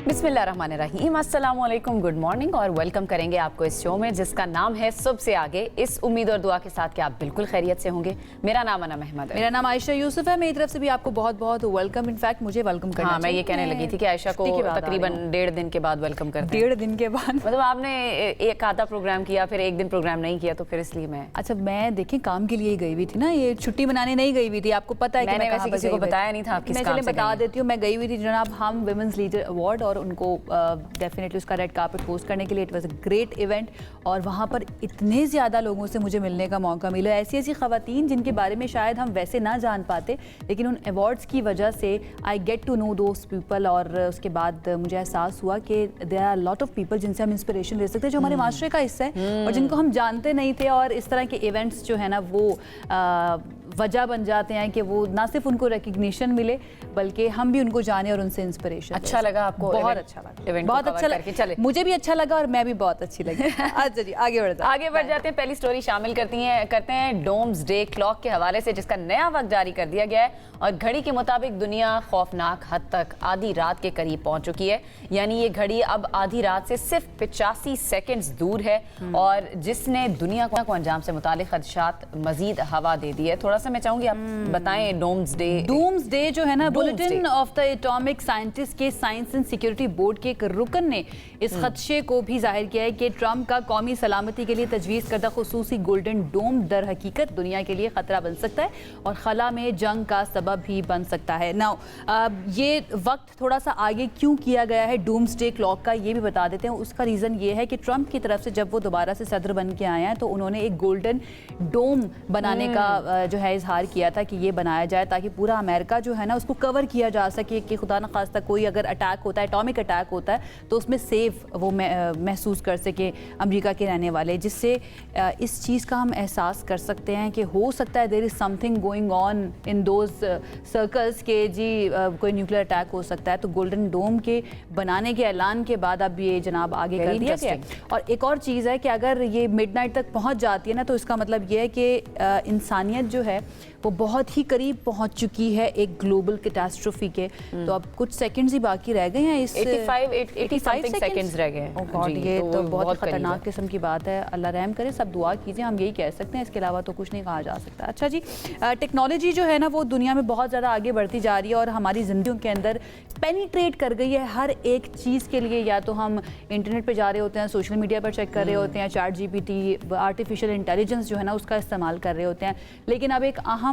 बिस्मिल्लाहिर्रहमानिर्रहीम, अस्सलाम वालेकुम, गुड मॉर्निंग और वेलकम करेंगे आपको इस शो में जिसका नाम है सुबह से आगे, इस उम्मीद और दुआ के साथ कि आप बिल्कुल खैरियत से होंगे। मेरा नाम अनम अहमद है। मेरा नाम आयशा यूसुफ है। मेरी तरफ से भी आपको बहुत बहुत वेलकम। इनफैक्ट मुझे वेलकम करना हाँ, मैं ये कहने लगी थी कि आयशा को तकरीबन 1.5 दिन के बाद वेलकम करते हैं। 1.5 दिन के बाद मतलब आपने एक आधा प्रोग्राम किया, फिर एक दिन प्रोग्राम नहीं किया, तो फिर इसलिए मैं मैं देखें काम के लिए गई हुई थी ना, ये छुट्टी मनाने नहीं गई हुई थी। आपको पता है कि मैंने वैसे किसी को बताया नहीं था आप किस काम से बता देती हूँ। मैं गई हुई थी जनाब हम विमेंस लीडर अवार्ड, और उनको डेफिनेटली उसका रेड कार्पेट पोस्ट करने के लिए। It was a great event, और वहाँ पर इतने ज़्यादा लोगों से मुझे मिलने का मौका मिला, ऐसी ऐसी ख़वातीन जिनके बारे में शायद हम वैसे ना जान पाते, लेकिन उन अवार्ड्स की वजह से I get to know those people. और उसके बाद मुझे एहसास हुआ कि there are lot of people जिनसे हम इंस्पिरेशन ले सकते हैं, जो हमारे माशरे का हिस्सा है और जिनको हम जानते नहीं थे। और इस तरह के इवेंट्स जो है ना, वो वजह बन जाते हैं कि वो ना सिर्फ उनको रिकग्निशन मिले, बल्कि हम भी उनको जाने और उनसे इंस्पिरेशन। अच्छा लगा आपको? बहुत अच्छा लगा, बहुत अच्छा लगा। चले, मुझे भी अच्छा लगा और मैं भी बहुत अच्छी लगी। अच्छा जी, आगे बढ़ जाते हैं। पहली स्टोरी शामिल करते हैं डोम्सडे क्लॉक के हवाले से, जिसका नया वक्त जारी कर दिया गया है और घड़ी के मुताबिक दुनिया खौफनाक हद तक आधी रात के करीब पहुंच चुकी है। यानी ये घड़ी अब आधी रात से सिर्फ 85 सेकंड्स दूर है, और जिसने दुनिया को अंजाम से मुतालिक खदशात मजीद हवा दे दी है। थोड़ा सा मैं चाहूंगी आप बताएं डोम्सडे जो है ना, bulletin of the atomic scientist के साइंस एंड सिक्योरिटी बोर्ड के एक रुकन ने इस खदशे को भी जाहिर किया है कि ट्रंप का कौमी सलामती के लिए तजवीज़ करदा खुसूसी गोल्डन डोम दर हकीकत दुनिया के लिए खतरा बन सकता है और खला में जंग का सबब भी बन सकता है। नाउ ये वक्त थोड़ा सा आगे क्यों किया गया है डूम्सडे क्लॉक का, ये भी बता देते हैं। उसका रीज़न ये है कि ट्रंप की तरफ से जब वो दोबारा से सदर बन के आए हैं, तो उन्होंने एक गोल्डन डोम बनाने का जो है इजहार किया था कि ये बनाया जाए ताकि पूरा अमेरिका जो है ना उसको कवर किया जा सके, कि खुदा न खास्ता कोई अगर अटैक होता है, एटॉमिक अटैक होता है, तो उसमें सेफ वो महसूस कर सके अमेरिका के रहने वाले। जिससे इस चीज़ का हम एहसास कर सकते हैं कि हो सकता है there is something going on in those circles के जी कोई न्यूक्लियर अटैक हो सकता है। तो गोल्डन डोम के बनाने के ऐलान के बाद अब ये जनाब आगे कर दिया गया। और एक और चीज़ है कि अगर ये मिडनाइट तक पहुँच जाती है ना, तो इसका मतलब ये है कि इंसानियत जो है वो बहुत ही करीब पहुंच चुकी है एक ग्लोबल कैटास्ट्रोफी के। तो अब कुछ सेकंड्स ही बाकी रह गए हैं। इस 85 सेकंड्स रह गए हैं। गॉड, ये तो बहुत खतरनाक किस्म की बात है। अल्लाह रहम करे, सब दुआ कीजिए, हम यही कह सकते हैं, इसके अलावा तो कुछ नहीं कहा जा सकता। अच्छा जी, टेक्नोलॉजी जो है ना वो दुनिया में बहुत ज़्यादा आगे बढ़ती जा रही है और हमारी ज़िंदगियों के अंदर पेनिट्रेट कर गई है हर एक चीज़ के लिए। या तो हम इंटरनेट पर जा रहे होते हैं, सोशल मीडिया पर चेक कर रहे होते हैं, चैट GPT, आर्टिफिशियल इंटेलिजेंस जो है ना उसका इस्तेमाल कर रहे होते हैं। लेकिन अब एक अहम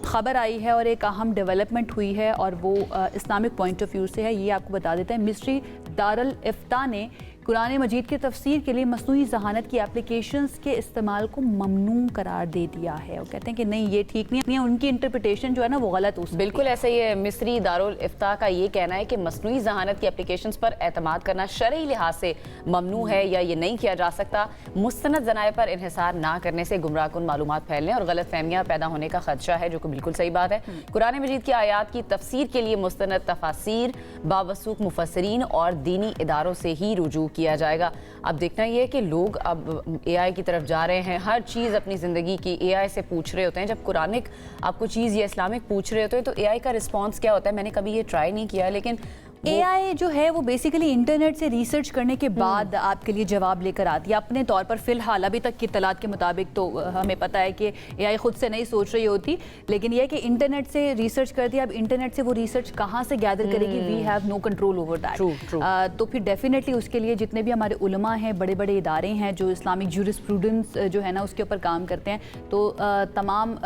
खबर आई है और एक अहम डेवलपमेंट हुई है, और वो इस्लामिक पॉइंट ऑफ व्यू से है। ये आपको बता देते हैं, मिस्री दारुल इफ्ता ने कुरान मजीद के तफसीर के लिए मसनूई ज़हानत की एप्लीकेशंस के इस्तेमाल को ममनू करार दे दिया है। वो कहते हैं कि नहीं, ये ठीक नहीं है, उनकी इंटरप्रिटेशन जो है ना वो गलत हो सकती है। बिल्कुल ऐसा ही है। मिस्री दारुल इफ्ता का ये कहना है कि मसनूई ज़हानत की एप्लीकेशंस पर एतमाद करना शरई लिहाज से ममनू है या ये नहीं किया जा सकता। मुस्तनद ज़नाए पर इन्हिसार ना करने से गुमराहकुन मालूमात फैलने और गलत फहमियाँ पैदा होने का खदशा है, जो कि बिल्कुल सही बात है। कुरान मजीद की आयात की तफसीर के लिए मुस्तनद तफासीर, बावसूख मुफस्सिरीन और दीनी इदारों से ही रुजू किया जाएगा। अब देखना ये है कि लोग अब AI की तरफ जा रहे हैं। हर चीज़ अपनी ज़िंदगी की AI से पूछ रहे होते हैं। जब कुरानिक आपको चीज़ या इस्लामिक पूछ रहे होते हैं तो AI का रिस्पॉन्स क्या होता है? मैंने कभी ये ट्राई नहीं किया, लेकिन AI जो है वो बेसिकली इंटरनेट से रिसर्च करने के बाद आपके लिए जवाब लेकर आती है अपने तौर पर। फिलहाल अभी तक की इत्तलात के मुताबिक तो हमें पता है कि AI खुद से नहीं सोच रही होती, लेकिन यह कि इंटरनेट से रिसर्च करती है। अब इंटरनेट से वो रिसर्च कहाँ से गैदर करेगी, we have no control over that. तो फिर डेफिनेटली उसके लिए जितने भी हमारे उलमा हैं, बड़े बड़े इदारे हैं जो इस्लामिक ज्यूरिस्प्रूडेंस जो है ना उसके ऊपर काम करते हैं, तो तमाम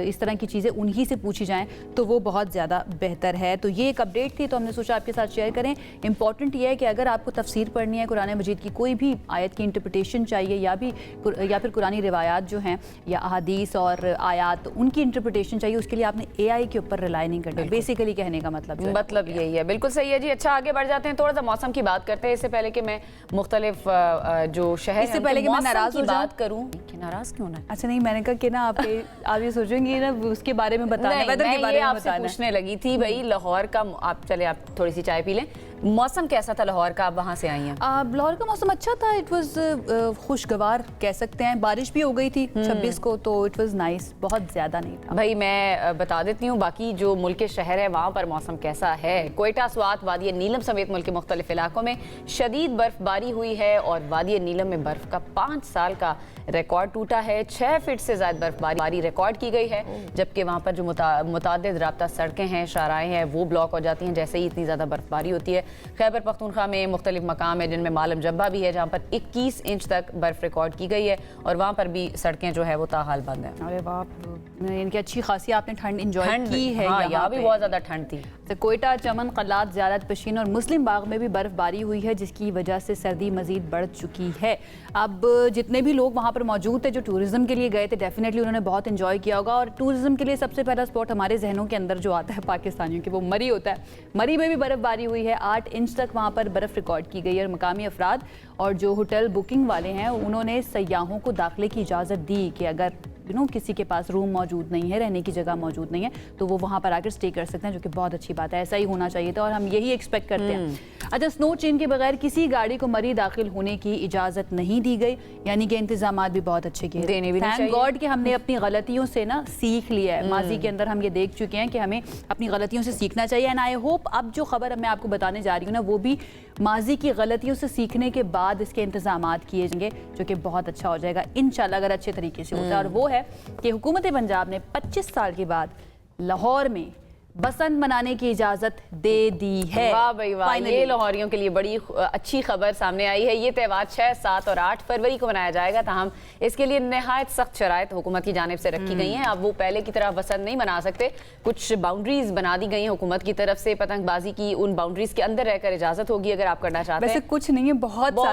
इस तरह की चीज़ें उन्हीं से पूछी जाएँ तो वो बहुत ज़्यादा बेहतर है। तो ये एक अपडेट थी, तो हमने सोचा आपके साथ शेयर करें। इंपॉर्टेंट ये है कि अगर आपको तफसीर पढ़नी है कुरान मजीद की, कोई भी आयत की इंटरप्रिटेशन चाहिए या फिर कुरानी रिवायात जो हैं या अहादीस और आयात उनकी इंटरप्रिटेशन चाहिए, उसके लिए आपने AI के ऊपर रिलाई नहीं करना। बेसिकली कहने का मतलब यही है। बिल्कुल सही है जी। अच्छा, आगे बढ़ जाते हैं, थोड़ा सा मौसम की बात करते हैं। इससे पहले कि मैं मुख्तलिफ जो शहर इससे पहले कि मैं नाराज बात करूं कि नाराज क्यों ना। अच्छा नहीं, मैंने कहा कि ना आप ये सोचेंगे ना उसके बारे में बताना, वेदर के बारे में बताना। पूछने लगी थी भाई लाहौर का, आप चले आप थोड़ी सी चाय पी लें। मौसम कैसा था लाहौर का, आप वहाँ से आई हैं? लाहौर का मौसम अच्छा था, इट वाज खुशगवार कह सकते हैं, बारिश भी हो गई थी 26 को, तो इट वाज नाइस, बहुत ज़्यादा नहीं था। भाई मैं बता देती हूँ बाकी जो मुल्क के शहर है वहाँ पर मौसम कैसा है। कोयटा, स्वात, वादी नीलम समेत मुल्क के मुख्तलिफ इलाकों में शदीद बर्फबारी हुई है और वादी नीलम में बर्फ का 5 साल का रिकॉर्ड टूटा है। 6 फीट से ज़्यादा बर्फबारी रिकॉर्ड की गई है, जबकि वहाँ पर जो मुतादिद राब्ता सड़कें हैं, शाराएँ हैं, वो ब्लॉक हो जाती हैं जैसे ही इतनी ज़्यादा बर्फबारी होती है। खैबर पख्तूनख्वा में मुख्तलिफ मकाम है जिनमें मालम जब्बा भी है जहाँ पर 21 इंच तक बर्फ रिकॉर्ड की गई है और वहाँ पर भी सड़कें जो है वो ताहाल बंद हैं। अरे वाह, इनकी अच्छी खासी आपने ठंड इंजॉय की है। हाँ, यहाँ भी बहुत ज़्यादा ठंड थी। तो कोयटा, चमन, कलात, ज़ियारत, पशीन और मुस्लिम बाग में भी बर्फबारी हुई है जिसकी वजह से सर्दी मजीद बढ़ चुकी है। अब जितने भी लोग वहाँ पर मौजूद थे जो टूरिज्म के लिए गए थे, डेफिनेटली उन्होंने बहुत इंजॉय किया होगा। और टूरिज्म के लिए सबसे पहला स्पॉट हमारे जहनों के अंदर जो आता है पाकिस्तानियों के, वो मरी होता है। मरी में भी बर्फबारी हुई है, 8 इंच तक वहाँ पर बर्फ रिकॉर्ड की गई है। और मकामी अफराद और जो होटल बुकिंग वाले हैं उन्होंने सयाहों को दाखिले की इजाज़त दी कि अगर किसी के पास रूम मौजूद नहीं है, रहने की जगह मौजूद नहीं है, तो वो वहाँ पर आकर स्टे कर सकते हैं, जो कि बहुत अच्छी बात है। ऐसा ही होना चाहिए था और हम यही एक्सपेक्ट करते हैं। अच्छा, स्नो चेन के बगैर किसी गाड़ी को मरी दाखिल होने की इजाज़त नहीं दी गई, यानी कि इंतजाम भी बहुत अच्छे किए, देने भी थैंक गॉड कि हमने अपनी गलतियों से ना सीख लिया है। माजी के अंदर हम ये देख चुके हैं कि हमें अपनी गलतियों से सीखना चाहिए। एंड आई होप अब जो खबर मैं आपको बताने जा रही हूँ ना, वो भी माजी की गलतियों से सीखने के बाद इसके इंतजामात किए जाएंगे, जो कि बहुत अच्छा हो जाएगा इंशाल्लाह, अगर अच्छे तरीके से होता है। और वो है कि हुकूमत पंजाब ने 25 साल के बाद लाहौर में बसंत मनाने की इजाजत दे दी है। वाह भाई वाह, ये लाहौरियों के लिए बड़ी अच्छी खबर सामने आई है। ये त्यौहार 6, 7 और 8 फरवरी को मनाया जाएगा, ताहम इसके लिए नहायत सख्त शराइत हुकूमत की जानिब से रखी गई हैं। अब वो पहले की तरह बसंत नहीं मना सकते, कुछ बाउंड्रीज बना दी गई हैं हुकूमत की तरफ से। पतंगबाजी की उन बाउंड्रीज के अंदर रहकर इजाजत होगी अगर आप करना चाहते हैं। वैसे कुछ नहीं है, बहुत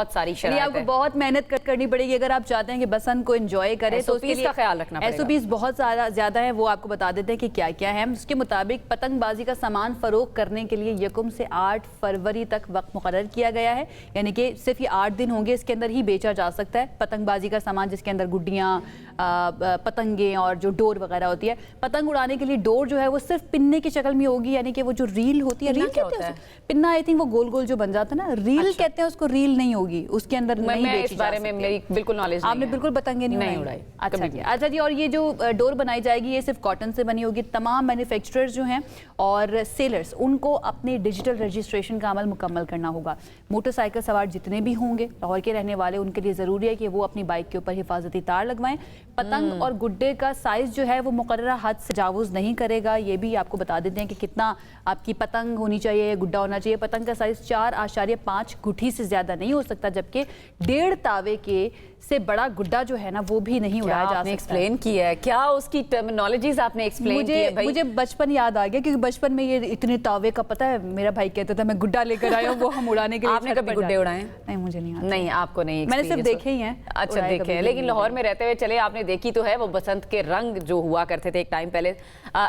सारी शराइत, आपको बहुत मेहनत करनी पड़ेगी अगर आप चाहते हैं कि बसंत को एंजॉय करें, तो उसके लिए ख्याल रखना पड़ेगा। SOPs बहुत ज्यादा है, वो आपको बता देते हैं कि क्या क्या है। उसके मुताबिक पतंगबाजी का सामान फरोख्त करने के लिए यकुम से 8 फरवरी तक वक्त मुकर्रर किया गया है, यानी कि सिर्फ ये 8 दिन होंगे, इसके अंदर ही बेचा जा सकता है पतंगबाजी का सामान, जिसके अंदर गुड्डियाँ, पतंगे और जो डोर वगैरह होती है। पतंग उड़ाने के लिए डोर जो है वो सिर्फ पिन्ने की शक्ल में होगी, यानी कि वो जो रील होती है, रील कहते हैं पिन्ना, आई थिंक वो गोल गोल जो बन जाता है ना, रील कहते हैं उसको, रील नहीं होगी उसके अंदर, नहीं बेची जा सकती। मेरी बिल्कुल नॉलेज नहीं है। आपने बिल्कुल पतंगे नहीं उड़ाई। अच्छा जी। और ये जो डोर बनाई जाएगी ये सिर्फ कॉटन से बनी होगी। तमाम मैन्युफैक्चरर्स जो हैं और सेलर्स, उनको अपने डिजिटल रजिस्ट्रेशन का अमल मुकम्मल करना होगा। मोटरसाइकिल सवार जितने भी होंगे लाहौर के रहने वाले, उनके लिए ज़रूरी है कि वो अपनी बाइक के ऊपर हिफाजती तार लगवाएं। पतंग और गुड्डे का साइज़ जो है वो मुकर्ररा हद से तजावुज़ नहीं करेगा। ये भी आपको बता देते हैं कि कितना आपकी पतंग होनी चाहिए, गुड्डा होना चाहिए। पतंग का साइज़ 4.5 गुठी से ज़्यादा नहीं हो सकता, जबकि 1.5 तावे के से बड़ा गुड्डा जो है ना वो भी नहीं उड़ाया जा सकता। एक्सप्लेन किया है क्या, उसकी टर्मिनोलॉजीज आपने एक्सप्लेन की है भाई? मुझे बचपन याद आ गया, क्योंकि बचपन में ये इतने तावे का पता है, मेरा भाई कहता था मैं गुड्डा लेकर आया हूँ, वो हम उड़ाने के लिए। आपने कभी गुड्डे उड़ाए? नहीं, मुझे नहीं आता। नहीं, आपको नहीं, मैंने सिर्फ देखे ही हैं। अच्छा, देखे हैं, लेकिन लाहौर में रहते हुए चले आपने देखी तो है वो बसंत के रंग जो हुआ करते थे एक टाइम पहले।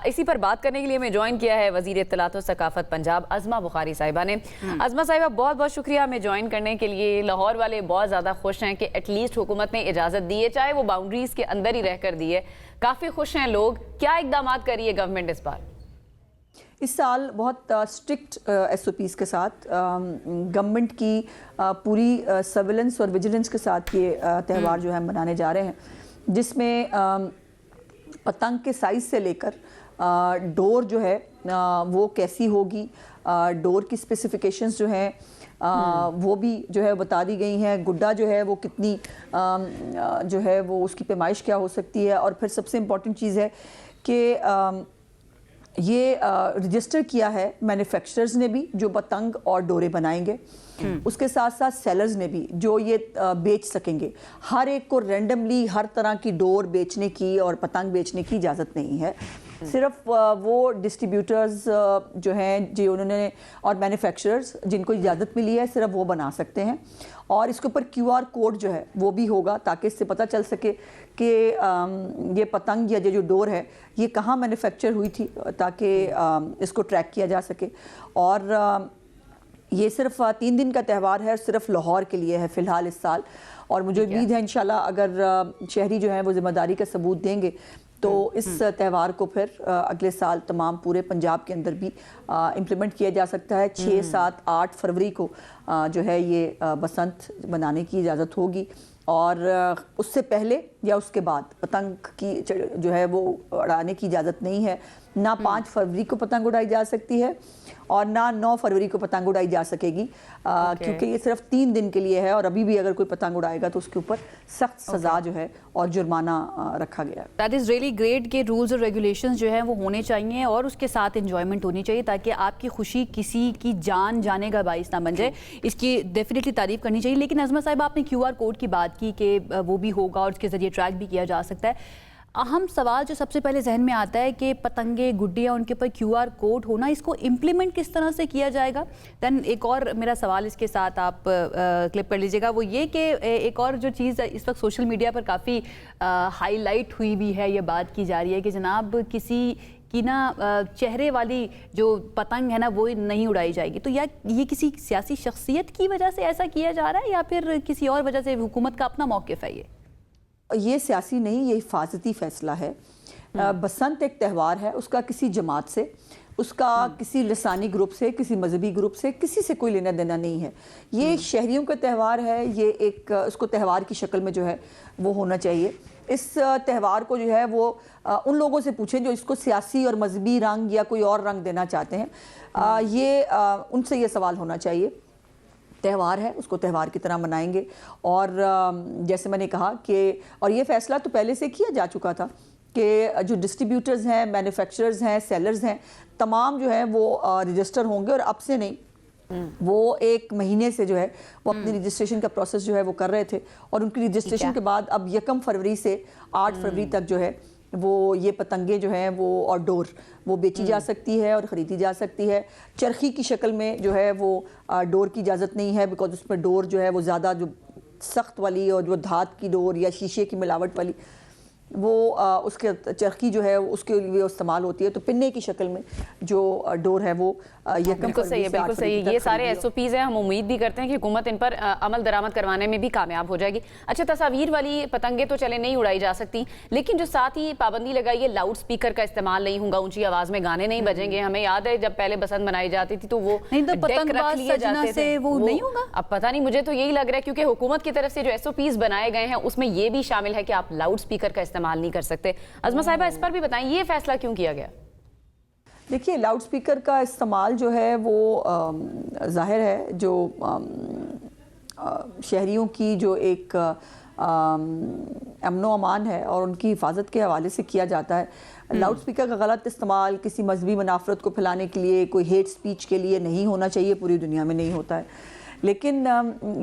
इसी पर बात करने के लिए मैं ज्वाइन किया है वजीर इत्तलात व सकाफत पंजाब अज़मा बुखारी साहिबा ने। अज़मा साहिबा, बहुत बहुत शुक्रिया हमें ज्वाइन करने के लिए। लाहौर वाले बहुत ज़्यादा खुश हैं कि एटलीस्ट हुकूमत ने इजाज़त दी है, चाहे वो बाउंड्रीज के अंदर ही रहकर दी है। काफ़ी खुश हैं लोग। क्या इकदाम कर रही है गवर्नमेंट इस बार? इस साल बहुत स्ट्रिक्ट SOPs के साथ गवर्नमेंट की पूरी सर्विलेंस और विजिलेंस के साथ ये त्यौहार जो है मनाने जा रहे हैं, जिसमें पतंग के साइज़ से लेकर डोर जो है वो कैसी होगी, डोर की स्पेसिफिकेशंस जो हैं वो भी जो है बता दी गई हैं। गुड्डा जो है वो कितनी जो है वो उसकी पैमाइश क्या हो सकती है। और फिर सबसे इम्पॉर्टेंट चीज़ है कि ये रजिस्टर किया है मैन्युफैक्चरर्स ने भी जो पतंग और डोरे बनाएंगे, उसके साथ साथ सेलर्स ने भी जो ये बेच सकेंगे। हर एक को रैंडमली हर तरह की डोर बेचने की और पतंग बेचने की इजाज़त नहीं है। सिर्फ वो डिस्ट्रीब्यूटर्स जो हैं जो उन्होंने और मैन्युफैक्चरर्स जिनको इजाज़त मिली है सिर्फ वो बना सकते हैं। और इसके ऊपर QR कोड जो है वो भी होगा, ताकि इससे पता चल सके कि ये पतंग या ये जो डोर है ये कहाँ मैन्युफैक्चर हुई थी, ताकि इसको ट्रैक किया जा सके। और ये सिर्फ 3 दिन का त्यौहार है, सिर्फ लाहौर के लिए है फ़िलहाल इस साल। और मुझे उम्मीद है इंशाल्लाह अगर शहरी जो है वो ज़िम्मेदारी का सबूत देंगे तो इस त्यौहार को फिर अगले साल तमाम पूरे पंजाब के अंदर भी इम्प्लीमेंट किया जा सकता है। 6, 7, 8 फरवरी को जो है ये बसंत मनाने की इजाज़त होगी और उससे पहले या उसके बाद पतंग की जो है वो उड़ाने की इजाज़त नहीं है। ना 5 फरवरी को पतंग उड़ाई जा सकती है और ना 9 फरवरी को पतंग उड़ाई जा सकेगी क्योंकि ये सिर्फ 3 दिन के लिए है और अभी भी अगर कोई पतंग उड़ाएगा तो उसके ऊपर सख्त सज़ा जो है और जुर्माना रखा गया है। दैट इज़ रियली ग्रेट कि रूल्स और रेगुलेशंस जो हैं वो होने चाहिए और उसके साथ एंजॉयमेंट होनी चाहिए ताकि आपकी खुशी किसी की जान जाने का बाइस ना बन जाए। इसकी डेफिनेटली तारीफ करनी चाहिए। लेकिन अज़मा साहिबा, आपने QR कोड की बात की कि वो भी होगा और उसके ज़रिए ट्रैक भी किया जा सकता है। अहम सवाल जो सबसे पहले जहन में आता है कि पतंगे, गुड्डियाँ, उनके ऊपर QR कोड होना, इसको इम्प्लीमेंट किस तरह से किया जाएगा। दैन एक और मेरा सवाल इसके साथ आप क्लिप कर लीजिएगा, वो ये कि एक और जो चीज़ इस वक्त सोशल मीडिया पर काफ़ी हाईलाइट हुई भी है, ये बात की जा रही है कि जनाब किसी कि ना चेहरे वाली जो पतंग है ना वो नहीं उड़ाई जाएगी। तो या ये किसी सियासी शख्सियत की वजह से ऐसा किया जा रहा है या फिर किसी और वजह से हुकूमत का अपना मौक़िफ़ है? ये सियासी नहीं, ये हिफाजती फैसला है। बसंत एक त्यौहार है, उसका किसी जमात से, उसका किसी लसानी ग्रुप से, किसी मजहबी ग्रुप से, किसी से कोई लेना देना नहीं है। ये शहरियों का त्यौहार है। ये एक उसको त्यौहार की शक्ल में जो है वो होना चाहिए। इस त्यौहार को जो है वो उन लोगों से पूछें जो इसको सियासी और मजहबी रंग या कोई और रंग देना चाहते हैं। उनसे ये सवाल होना चाहिए। त्यौहार है, उसको त्यौहार की तरह मनाएंगे। और जैसे मैंने कहा कि और ये फैसला तो पहले से किया जा चुका था कि जो डिस्ट्रीब्यूटर्स हैं, मैन्युफैक्चरर्स हैं, सेलर्स हैं, तमाम जो है वो रजिस्टर होंगे और अब से नहीं, वो 1 महीने से जो है वो अपनी रजिस्ट्रेशन का प्रोसेस जो है वो कर रहे थे और उनकी रजिस्ट्रेशन के बाद अब 1 फरवरी से 8 फरवरी तक जो है वो ये पतंगे जो हैं वो और डोर वो बेची जा सकती है और ख़रीदी जा सकती है। चरखी की शक्ल में जो है वो डोर की इजाज़त नहीं है बिकॉज उसमें डोर जो है वो ज़्यादा जो सख्त वाली और जो धात की डोर या शीशे की मिलावट वाली वो उसके चरखी जो है उसके लिए इस्तेमाल होती है। तो पिन्ने की शक्ल में जो डोर है वो बिल्कुल सही है, बिल्कुल सही है। ये सारे SOPs हैं, हम उम्मीद भी करते हैं कि हुकूमत इन पर अमल दरामद करवाने में भी कामयाब हो जाएगी। अच्छा, तस्वीर वाली पतंगे तो चले नहीं उड़ाई जा सकती, लेकिन जो साथ ही पाबंदी लगाई है लाउड स्पीकर का इस्तेमाल नहीं होगा, ऊंची आवाज में गाने नहीं बजेंगे। हमें याद है जब पहले बसंत मनाई जाती थी तो वो डेक रख लिए जाते थे, वो नहीं होगा। अब पता नहीं, मुझे तो यही लग रहा है क्योंकि हुकूमत की तरफ से जो SOPs बनाए गए हैं उसमें ये भी शामिल है कि आप लाउड स्पीकर का इस्तेमाल नहीं कर सकते। अज़मा साहिबा, इस पर भी बताएं ये फैसला क्यों किया गया? देखिए, लाउड स्पीकर का इस्तेमाल जो है वो ज़ाहिर है जो शहरियों की जो एक अमनो अमान है और उनकी हिफाजत के हवाले से किया जाता है। लाउड स्पीकर का गलत इस्तेमाल किसी मजहबी मनाफरत को फैलाने के लिए, कोई हेट स्पीच के लिए नहीं होना चाहिए, पूरी दुनिया में नहीं होता है। लेकिन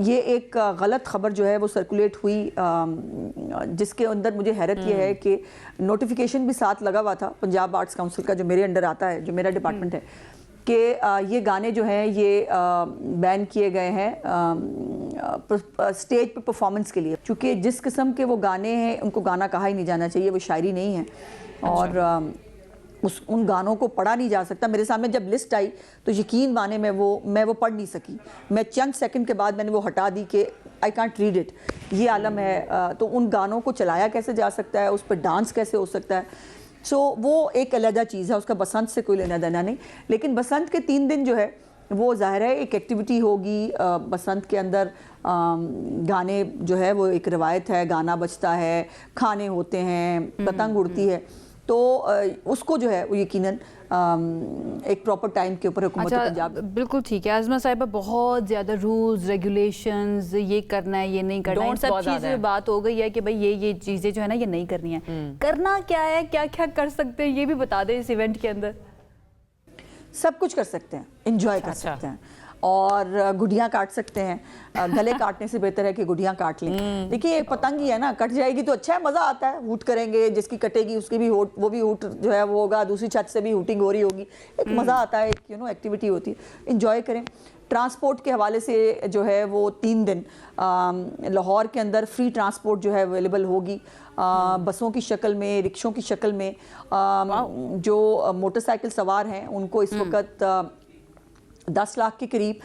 ये एक गलत खबर जो है वो सर्कुलेट हुई जिसके अंदर मुझे हैरत यह है कि नोटिफिकेशन भी साथ लगा हुआ था पंजाब आर्ट्स काउंसिल का जो मेरे अंडर आता है, जो मेरा डिपार्टमेंट है, कि ये गाने जो हैं ये बैन किए गए हैं स्टेज पे परफॉर्मेंस के लिए, क्योंकि जिस किस्म के वो गाने हैं उनको गाना कहा ही नहीं जाना चाहिए, वो शायरी नहीं है। और उन गानों को पढ़ा नहीं जा सकता। मेरे सामने जब लिस्ट आई तो यकीन माने मैं वो पढ़ नहीं सकी। मैं चंद सेकंड के बाद मैंने वो हटा दी कि आई कांट रीड इट, ये आलम है। तो उन गानों को चलाया कैसे जा सकता है, उस पर डांस कैसे हो सकता है। सो वो एक अलग चीज़ है, उसका बसंत से कोई लेना देना नहीं। लेकिन बसंत के 3 दिन जो है वो ज़ाहिर है एक एक्टिविटी होगी। बसंत के अंदर गाने जो है वो एक रवायत है, गाना बजता है, खाने होते हैं, पतंग उड़ती है, तो उसको जो है वो यकीनन एक प्रॉपर टाइम के ऊपर हुकूमत पंजाब। बिल्कुल ठीक है अज़मा साहिबा, बहुत ज़्यादा रूल्स रेगुलेशंस, ये करना है, ये नहीं करना है, सब चीज़ें बात हो गई है कि भाई ये चीज़ें जो है ना ये नहीं करनी है। करना क्या है, क्या क्या कर सकते हैं, ये भी बता दें। इस इवेंट के अंदर सब कुछ कर सकते हैं, इंजॉय कर सकते हैं और गुड़ियाँ काट सकते हैं। गले काटने से बेहतर है कि गुड़ियाँ काट लें। देखिए पतंग ही है ना, कट जाएगी तो अच्छा है, मज़ा आता है, हूट करेंगे, जिसकी कटेगी उसकी भी वो भी हूट जो है वो होगा, दूसरी छत से भी हूटिंग हो रही होगी, एक मज़ा आता है, एक एक्टिविटी होती है, इंजॉय करें। ट्रांसपोर्ट के हवाले से जो है वो 3 दिन लाहौर के अंदर फ्री ट्रांसपोर्ट जो है अवेलेबल होगी, बसों की शक्ल में, रिक्शों की शक्ल में। जो मोटरसाइकिल सवार हैं उनको इस वक्त 10 लाख के करीब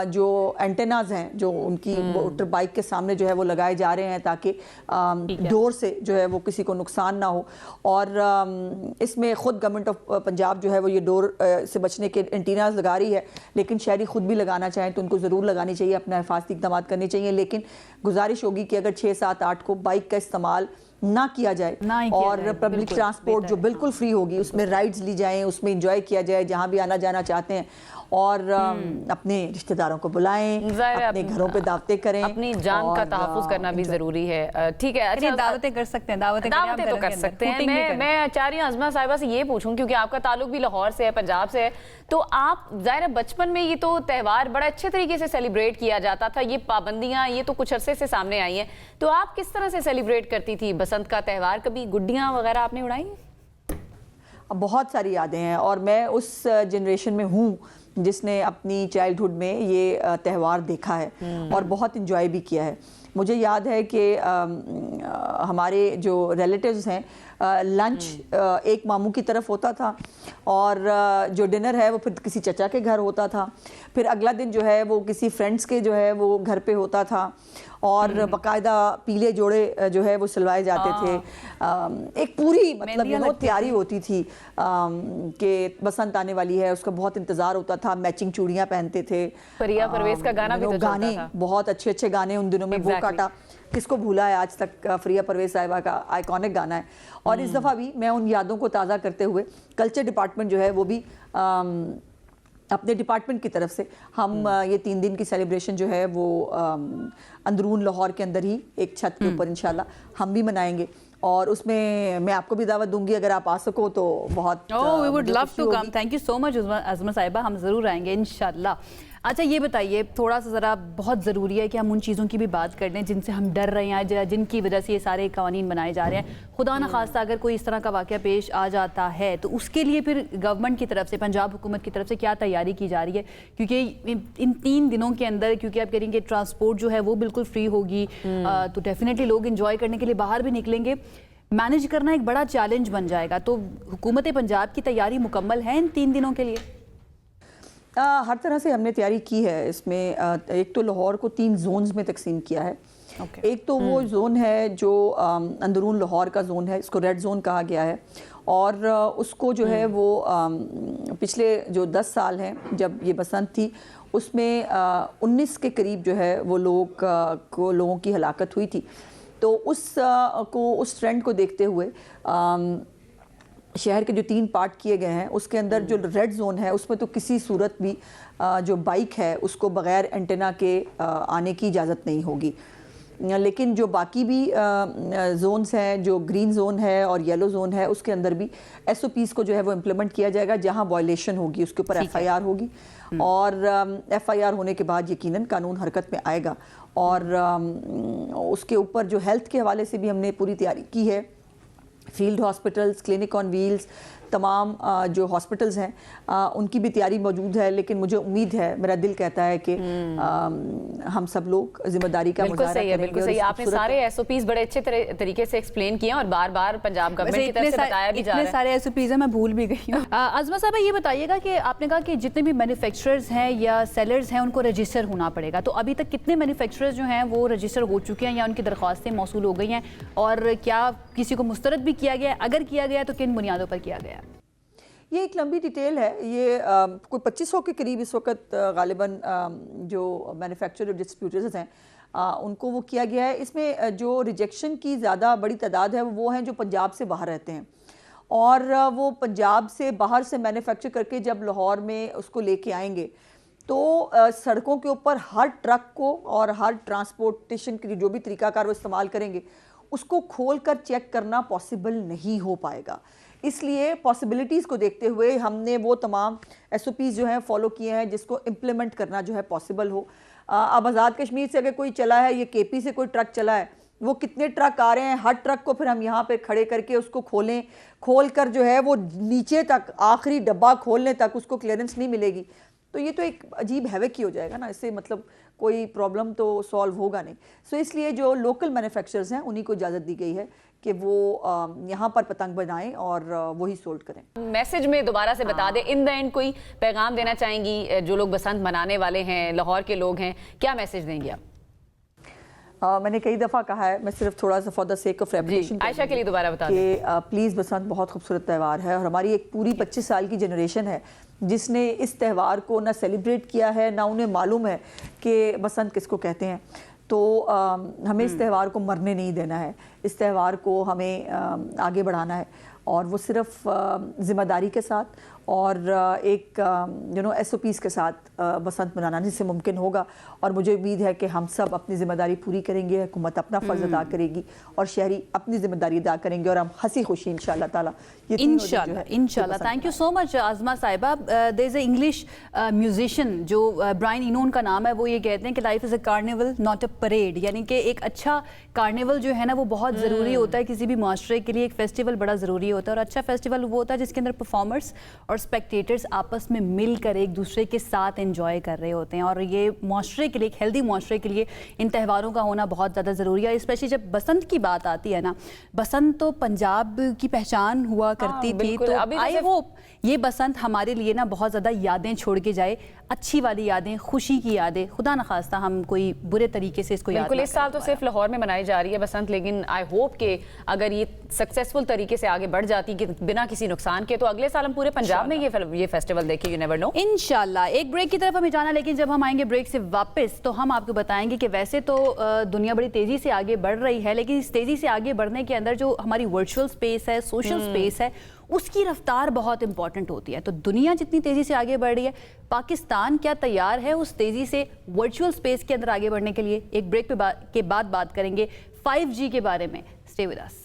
जो एंटेनाज हैं जो उनकी मोटर बाइक के सामने जो है वो लगाए जा रहे हैं ताकि डोर से जो है वो किसी को नुकसान ना हो। और इसमें ख़ुद गवर्नमेंट ऑफ पंजाब जो है वो ये डोर से बचने के एंटीनाज लगा रही है, लेकिन शहरी खुद भी लगाना चाहें तो उनको ज़रूर लगानी चाहिए, अपना हिफाजती इक़दाम करने चाहिए। लेकिन गुजारिश होगी कि अगर 6, 7, 8 को बाइक का इस्तेमाल ना किया जाए और पब्लिक ट्रांसपोर्ट जो बिल्कुल फ्री होगी उसमें राइड्स ली जाएं, उसमें एंजॉय किया जाए जहां भी आना जाना चाहते हैं, और अपने रिश्तेदारों को बुलाएं, अपने घरों पे दावतें करें, अपनी जान का तहफ़्फ़ुज़ करना भी ज़रूरी है। ठीक है, अच्छा दावतें कर सकते हैं, दावतें तो कर सकते हैं। मैं चाह रही हूँ अज़मा साहिबा से ये पूछूं, क्योंकि आपका ताल्लुक भी लाहौर से है, पंजाब से है, तो आप ज़ाहिर है बचपन में ये तो त्यौहार बड़ा अच्छे तरीके से सेलिब्रेट किया जाता था, ये पाबंदियाँ ये तो कुछ अरसे से सामने आई हैं, तो आप किस तरह से सेलिब्रेट करती थी बसंत का त्यौहार? कभी गुड्डियाँ वगैरह आपने उड़ाई? बहुत सारी यादें हैं, और मैं उस जनरेशन में हूँ जिसने अपनी चाइल्डहुड में ये त्यौहार देखा है और बहुत इंजॉय भी किया है। मुझे याद है कि हमारे जो रिलेटिव्स हैं, लंच एक मामू की तरफ होता था और जो डिनर है वो फिर किसी चचा के घर होता था, फिर अगला दिन जो है वो किसी फ्रेंड्स के जो है वो घर पे होता था, और बाकायदा पीले जोड़े जो है वो सिलवाए जाते थे। एक पूरी मतलब तैयारी होती थी कि बसंत आने वाली है, उसका बहुत इंतज़ार होता था, मैचिंग चूड़ियाँ पहनते थे। फरिया परवेज़ का गाना भी तो गाने बहुत अच्छे अच्छे गाने उन दिनों में, वो काटा किसको भूला है आज तक, फरिया परवेज़ साहिबा का आइकॉनिक गाना है। और इस दफ़ा भी मैं उन यादों को ताज़ा करते हुए कल्चर डिपार्टमेंट जो है वो भी अपने डिपार्टमेंट की तरफ से हम ये 3 दिन की सेलिब्रेशन जो है वो अंदरून लाहौर के अंदर ही एक छत के ऊपर इंशाल्लाह हम भी मनाएंगे, और उसमें मैं आपको भी दावत दूंगी, अगर आप आ सको तो बहुत we would love to come. Thank you so much Azma साहिबा, हम ज़रूर आएंगे इंशाल्लाह। अच्छा ये बताइए थोड़ा सा ज़रा, बहुत ज़रूरी है कि हम उन चीज़ों की भी बात कर लें जिनसे हम डर रहे हैं, जिनकी वजह से ये सारे कानून बनाए जा रहे हैं। खुदा न खास्ता अगर कोई इस तरह का वाक़या पेश आ जाता है तो उसके लिए फिर गवर्नमेंट की तरफ से, पंजाब हुकूमत की तरफ से क्या तैयारी की जा रही है? क्योंकि इन 3 दिनों के अंदर, क्योंकि आप करेंगे ट्रांसपोर्ट जो है वो बिल्कुल फ्री होगी, तो डेफिनेटली लोग इंजॉय करने के लिए बाहर भी निकलेंगे, मैनेज करना एक बड़ा चैलेंज बन जाएगा। तो हुकूमत पंजाब की तैयारी मुकम्मल है इन 3 दिनों के लिए? हर तरह से हमने तैयारी की है। इसमें एक तो लाहौर को 3 जोन्स में तकसीम किया है। एक तो वो जोन है जो अंदरून लाहौर का जोन है, इसको रेड जोन कहा गया है, और उसको जो है वो पिछले जो 10 साल हैं जब ये बसंत थी उसमें 19 के करीब जो है वो लोगों की हलाकत हुई थी। तो उस ट्रेंड को देखते हुए शहर के जो 3 पार्ट किए गए हैं उसके अंदर जो रेड जोन है उसमें तो किसी सूरत भी जो बाइक है उसको बग़ैर एंटेना के आने की इजाज़त नहीं होगी। लेकिन जो बाकी भी जोन्स हैं, जो ग्रीन जोन है और येलो जोन है, उसके अंदर भी SOPs को जो है वो इम्प्लीमेंट किया जाएगा। जहां वायलेशन होगी उसके ऊपर FIR होगी, और FIR होने के बाद यकीनन कानून हरकत में आएगा। और उसके ऊपर जो हेल्थ के हवाले से भी हमने पूरी तैयारी की है। Field hospitals, clinic on wheels, तमाम जो हॉस्पिटल्स हैं उनकी भी तैयारी मौजूद है। लेकिन मुझे उम्मीद है, मेरा दिल कहता है कि हम सब लोग जिम्मेदारी का मुजाहरा करेंगे। बिल्कुल सही, आपने सारे SOPs बड़े अच्छे तरीके से एक्सप्लेन किए और बार-बार पंजाब गवर्नमेंट की तरफ से बताया भी जा रहा है। इतने सारे SOPs हैं, मैं भूल भी गई हूँ। अज़मा साहब ये बताइएगा कि आपने कहा कि जितने भी मैन्युफैक्चरर्स हैं या सेलर्स हैं उनको रजिस्टर होना पड़ेगा, तो अभी तक कितने मैन्युफैक्चरर्स जो हैं वो रजिस्टर हो चुके हैं या उनकी दरख्वास्तें मौसूल हो गई हैं, और क्या किसी को मुस्तरद भी किया गया है? अगर किया गया तो किन बुनियादों पर किया गया? ये एक लंबी डिटेल है। ये कोई 2500 के करीब इस वक्त गालिबन जो मैन्युफैक्चरर डिस्ट्रीब्यूटर्स हैं उनको वो किया गया है। इसमें जो रिजेक्शन की ज़्यादा बड़ी तादाद है वो हैं जो पंजाब से बाहर रहते हैं, और वो पंजाब से बाहर से मैन्युफैक्चर करके जब लाहौर में उसको लेके आएंगे तो सड़कों के ऊपर हर ट्रक को और हर ट्रांसपोर्टेशन के लिए जो भी तरीकाकार वो इस्तेमाल करेंगे उसको खोल कर चेक करना पॉसिबल नहीं हो पाएगा। इसलिए पॉसिबिलिटीज़ को देखते हुए हमने वो तमाम SOPs जो हैं फॉलो किए हैं जिसको इम्प्लीमेंट करना जो है पॉसिबल हो। अब आज़ाद कश्मीर से अगर कोई चला है, ये KP से कोई ट्रक चला है, वो कितने ट्रक आ रहे हैं, हर ट्रक को फिर हम यहाँ पे खड़े करके उसको खोल कर जो है वो नीचे तक आखिरी डब्बा खोलने तक उसको क्लियरेंस नहीं मिलेगी। तो ये तो एक अजीब हैवक ही हो जाएगा ना, इससे मतलब कोई प्रॉब्लम तो सॉल्व होगा नहीं। सो इसलिए जो लोकल मैन्युफैक्चरर्स हैं उन्हीं को इजाज़त दी गई है कि वो यहाँ पर पतंग बनाएं और वही सोल्ड करें। मैसेज में दोबारा से बता दें, इन द एंड कोई पैगाम देना चाहेंगी जो लोग बसंत मनाने वाले हैं, लाहौर के लोग हैं, क्या मैसेज देंगे आप? मैंने कई दफ़ा कहा है, मैं सिर्फ थोड़ा सा for the sake of repetition Ayesha के लिए दोबारा बता दें कि प्लीज़ बसंत बहुत खूबसूरत त्यौहार है और हमारी एक पूरी 25 साल की जनरेशन है जिसने इस त्यौहार को ना सेलिब्रेट किया है, ना उन्हें मालूम है कि बसंत किसको कहते हैं। तो हमें इस त्यौहार को मरने नहीं देना है, इस त्यौहार को हमें आगे बढ़ाना है और वो सिर्फ ज़िम्मेदारी के साथ और एक SOPs के साथ बसंत मनाना जिससे मुमकिन होगा। और मुझे उम्मीद है कि हम सब अपनी ज़िम्मेदारी पूरी करेंगे, हुकूमत अपना फ़र्ज़ अदा करेगी और शहरी अपनी ज़िम्मेदारी अदा करेंगे और हम हंसी खुशी इंशाल्लाह ताला इंशाल्लाह। Thank you so much Aazma साहिबा। There is a English musician जो ब्रायन इनो उनका नाम है, वो ये कहते हैं कि life is a carnival not a parade, यानी कि एक अच्छा कार्निवल जो है ना वो बहुत ज़रूरी होता है किसी भी माशरे के लिए। एक फेस्टिवल बड़ा ज़रूरी होता है और अच्छा फेस्टिवल वो होता है जिसके अंदर परफॉर्मर्स और स्पेक्टेटर्स आपस में मिलकर एक दूसरे के साथ एंजॉय कर रहे होते हैं। और ये माशरे के लिए, एक हेल्दी माशरे के लिए इन त्यौहारों का होना बहुत ज़्यादा ज़रूरी है। स्पेशली जब बसंत की बात आती है ना, बसंत तो पंजाब की पहचान हुआ करती थी, तो आई होप ये बसंत हमारे लिए ना बहुत ज़्यादा यादें छोड़ के जाए, अच्छी वाली यादें, खुशी की यादें, खुदा न खास्ता हम कोई बुरे तरीके से इसको याद बिल्कुल। इस साल तो सिर्फ लाहौर में मनाई जा रही है बसंत, लेकिन आई होप कि अगर ये सक्सेसफुल तरीके से आगे बढ़ जाती कि बिना किसी नुकसान के, तो अगले साल हम पूरे पंजाब में ये फेस्टिवल देखें, यू नेवर नो। इंशाल्लाह। एक ब्रेक की तरफ हमें जाना, लेकिन जब हम आएंगे ब्रेक से वापस तो हम आपको बताएंगे कि वैसे तो दुनिया बड़ी तेज़ी से आगे बढ़ रही है, लेकिन इस तेज़ी से आगे बढ़ने के अंदर जो हमारी वर्चुअल स्पेस है, सोशल स्पेस है, उसकी रफ्तार बहुत इंपॉर्टेंट होती है। तो दुनिया जितनी तेज़ी से आगे बढ़ रही है, पाकिस्तान क्या तैयार है उस तेज़ी से वर्चुअल स्पेस के अंदर आगे बढ़ने के लिए? एक ब्रेक के बाद बात करेंगे 5G के बारे में। Stay with us.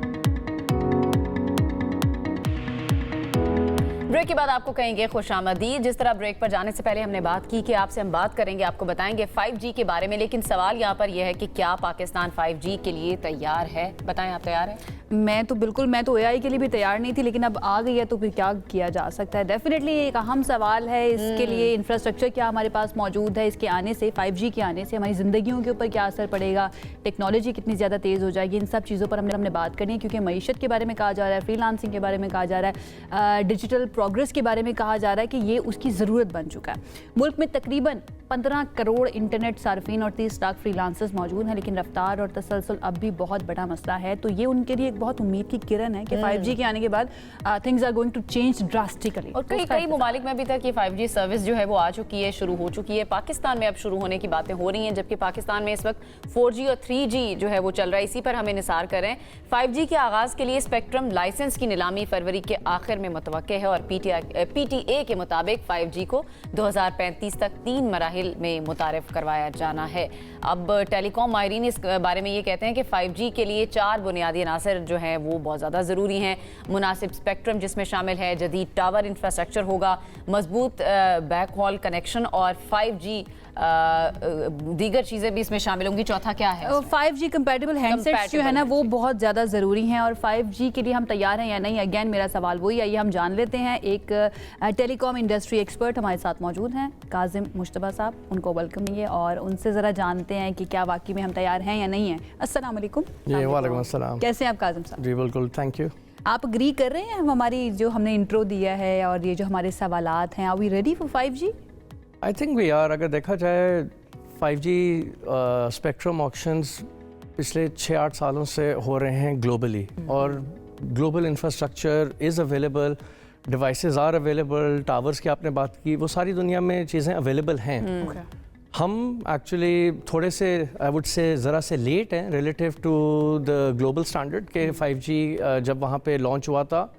ब्रेक के बाद आपको कहेंगे खुशामदीद। जिस तरह ब्रेक पर जाने से पहले हमने बात की कि आपसे हम बात करेंगे, आपको बताएंगे 5G के बारे में, लेकिन सवाल यहाँ पर यह है कि क्या पाकिस्तान 5G के लिए तैयार है? बताएं, आप तैयार हैं? मैं तो AI के लिए भी तैयार नहीं थी, लेकिन अब आ गई है तो फिर क्या किया जा सकता है। डेफिनेटली एक अहम सवाल है इसके लिए इंफ्रास्ट्रक्चर क्या हमारे पास मौजूद है, इसके आने से, 5G के आने से हमारी ज़िंदगियों के ऊपर क्या असर पड़ेगा, टेक्नोलॉजी कितनी ज़्यादा तेज़ हो जाएगी, इन सब चीज़ों पर हमने बात करनी है। क्योंकि मईशत के बारे में कहा जा रहा है, फ्रीलांसिंग के बारे में कहा जा रहा है, डिजिटल प्रोग्रेस के बारे में कहा जा रहा है कि ये उसकी ज़रूरत बन चुका है। मुल्क में तकरीबन 15 करोड़ इंटरनेट सार्फिन और 30 लाख फ्रीलांसर्स मौजूद हैं, लेकिन रफ्तार और तसलसल अब भी बहुत बड़ा मसला है। तो ये उनके लिए एक बहुत उम्मीद की किरण है कि 5G के आने के बाद things are going to change drastically. और कई ममालिक में अभी तक ये 5G सर्विस जो है वो आ चुकी है, शुरू हो चुकी है। पाकिस्तान में अब शुरू होने की बातें हो रही हैं, जबकि पाकिस्तान में इस वक्त 4G और 3G जो है वो चल रहा है। इसी पर हमें निसार करें, 5G के आगाज़ के लिए स्पेक्ट्रम लाइसेंस की नीलामी फरवरी के आखिर में मुतवक्के है और PTA के मुताबिक 5G को 2035 तक 3 मराहिल में मुतारिफ करवाया जाना है। अब टेलीकॉम माहिरीन इस बारे में ये कहते हैं कि 5G के लिए 4 बुनियादी अनासर जो हैं वो बहुत ज़्यादा ज़रूरी हैं। मुनासिब स्पेक्ट्रम जिसमें शामिल है जदीद टावर इंफ्रास्ट्रक्चर होगा, मजबूत बैकहॉल कनेक्शन और 5G दीगर चीज़ें भी इसमें शामिल होंगी। चौथा क्या है? 5G कंपैटिबल हैंडसेट्स जो है ना वो बहुत ज़्यादा ज़रूरी हैं। और 5G के लिए हम तैयार हैं या नहीं, अगेन मेरा सवाल वही है। ये हम जान लेते हैं। एक टेलीकॉम इंडस्ट्री एक्सपर्ट हमारे साथ मौजूद हैं, काजिम मुश्तबा साहब, उनको वेलकम करिए और उनसे ज़रा जानते हैं कि क्या वाकई में हम तैयार हैं या नहीं हैं। अस्सलाम वालेकुम। वालेकुम अस्सलाम। कैसे हैं आप काजिम साहब? जी बिल्कुल, थैंक यू। आप अग्री कर रहे हैं हमारी जो हमने इंट्रो दिया है और ये जो हमारे सवालात हैं, are we ready for 5G? I think we are. अगर देखा जाए 5G स्पेक्ट्रम ऑक्शंस पिछले 6-8 सालों से हो रहे हैं ग्लोबली, और global infrastructure is available, devices are available, towers की आपने बात की, वो सारी दुनिया में चीज़ें अवेलेबल हैं। हम एक्चुअली थोड़े से आई वुड से ज़रा से लेट हैं relative to the global standard के 5G जब वहाँ पे लॉन्च हुआ था।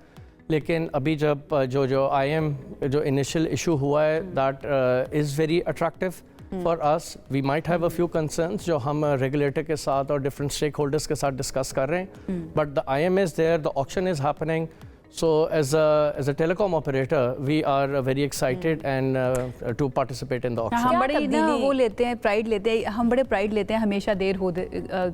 लेकिन अभी जब जो IM जो इनिशियल इशू हुआ है, that is very attractive for us. We might have a few concerns जो हम रेगुलेटर के साथ और डिफरेंट स्टेक होल्डर्स के साथ डिस्कस कर रहे हैं, but the IM is there, the auction is happening. So as a telecom operator, we are very excited and to participate in the auction. हम बड़े ना वो लेते हैं, प्राइड लेते हैं, हम बड़े प्राइड लेते हैं, हमेशा देर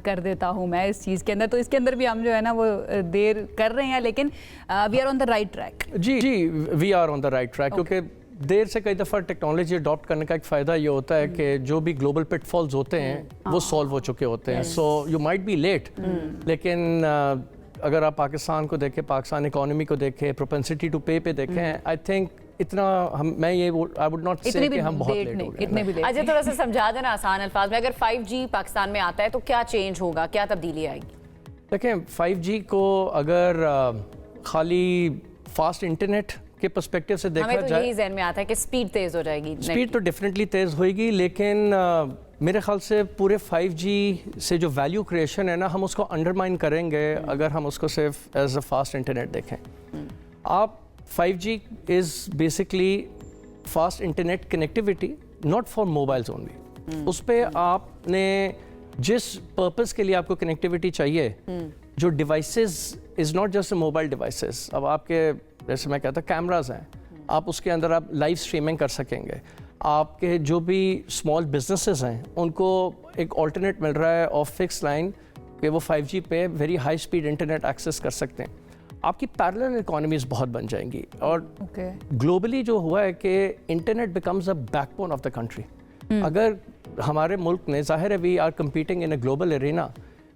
कर देता हूँ मैं इस चीज़ के अंदर, तो इसके अंदर भी हम जो है ना वो देर कर रहे हैं, लेकिन we are on the right track. जी, we are on the right track, क्योंकि देर से कई दफ़ा टेक्नोलॉजी अडॉप्ट करने का एक फ़ायदा ये होता है कि जो भी ग्लोबल पिटफॉल्स होते हैं वो सॉल्व हो चुके होते हैं। So you might be late, लेकिन अगर आप पाकिस्तान को देखें, पाकिस्तान इकोनॉमी को देखें, प्रोपेंसिटी टू पे पे देखें, आई थिंक इतना आई वुड नॉट से कि हम बहुत लेट हो गए। इतने भी अच्छा, थोड़ा सा समझा देना आसान अल्फाज में, अगर 5G पाकिस्तान में आता है तो क्या चेंज होगा, क्या तब्दीली आएगी? देखें, 5G को अगर खाली फास्ट इंटरनेट के पर्सपेक्टिव से देखा हमें तो जाए, यही ज़हन में आता है कि स्पीड तेज़ हो जाएगी। स्पीड तो डेफिनेटली तेज़ होएगी, लेकिन मेरे ख्याल से पूरे 5G से जो वैल्यू क्रिएशन है ना, हम उसको अंडरमाइन करेंगे अगर हम उसको सिर्फ एज अ फास्ट इंटरनेट देखें। आप 5G is basically fast internet connectivity, not for mobiles only. उस पर आपने जिस पर्पस के लिए आपको कनेक्टिविटी चाहिए, जो devices is not just mobile devices, अब आपके जैसे मैं कहता कैमराज हैं, आप उसके अंदर आप लाइव स्ट्रीमिंग कर सकेंगे। आपके जो भी स्मॉल बिजनेसेस हैं उनको एक ऑल्टरनेट मिल रहा है ऑफ फिक्स लाइन कि वो 5G पे very high speed internet access कर सकते हैं। आपकी पैरेलल इकोनॉमीज बहुत बन जाएंगी। और ग्लोबली जो हुआ है कि internet becomes a backbone of the country. अगर हमारे मुल्क में, जाहिर है we are competing in a global arena,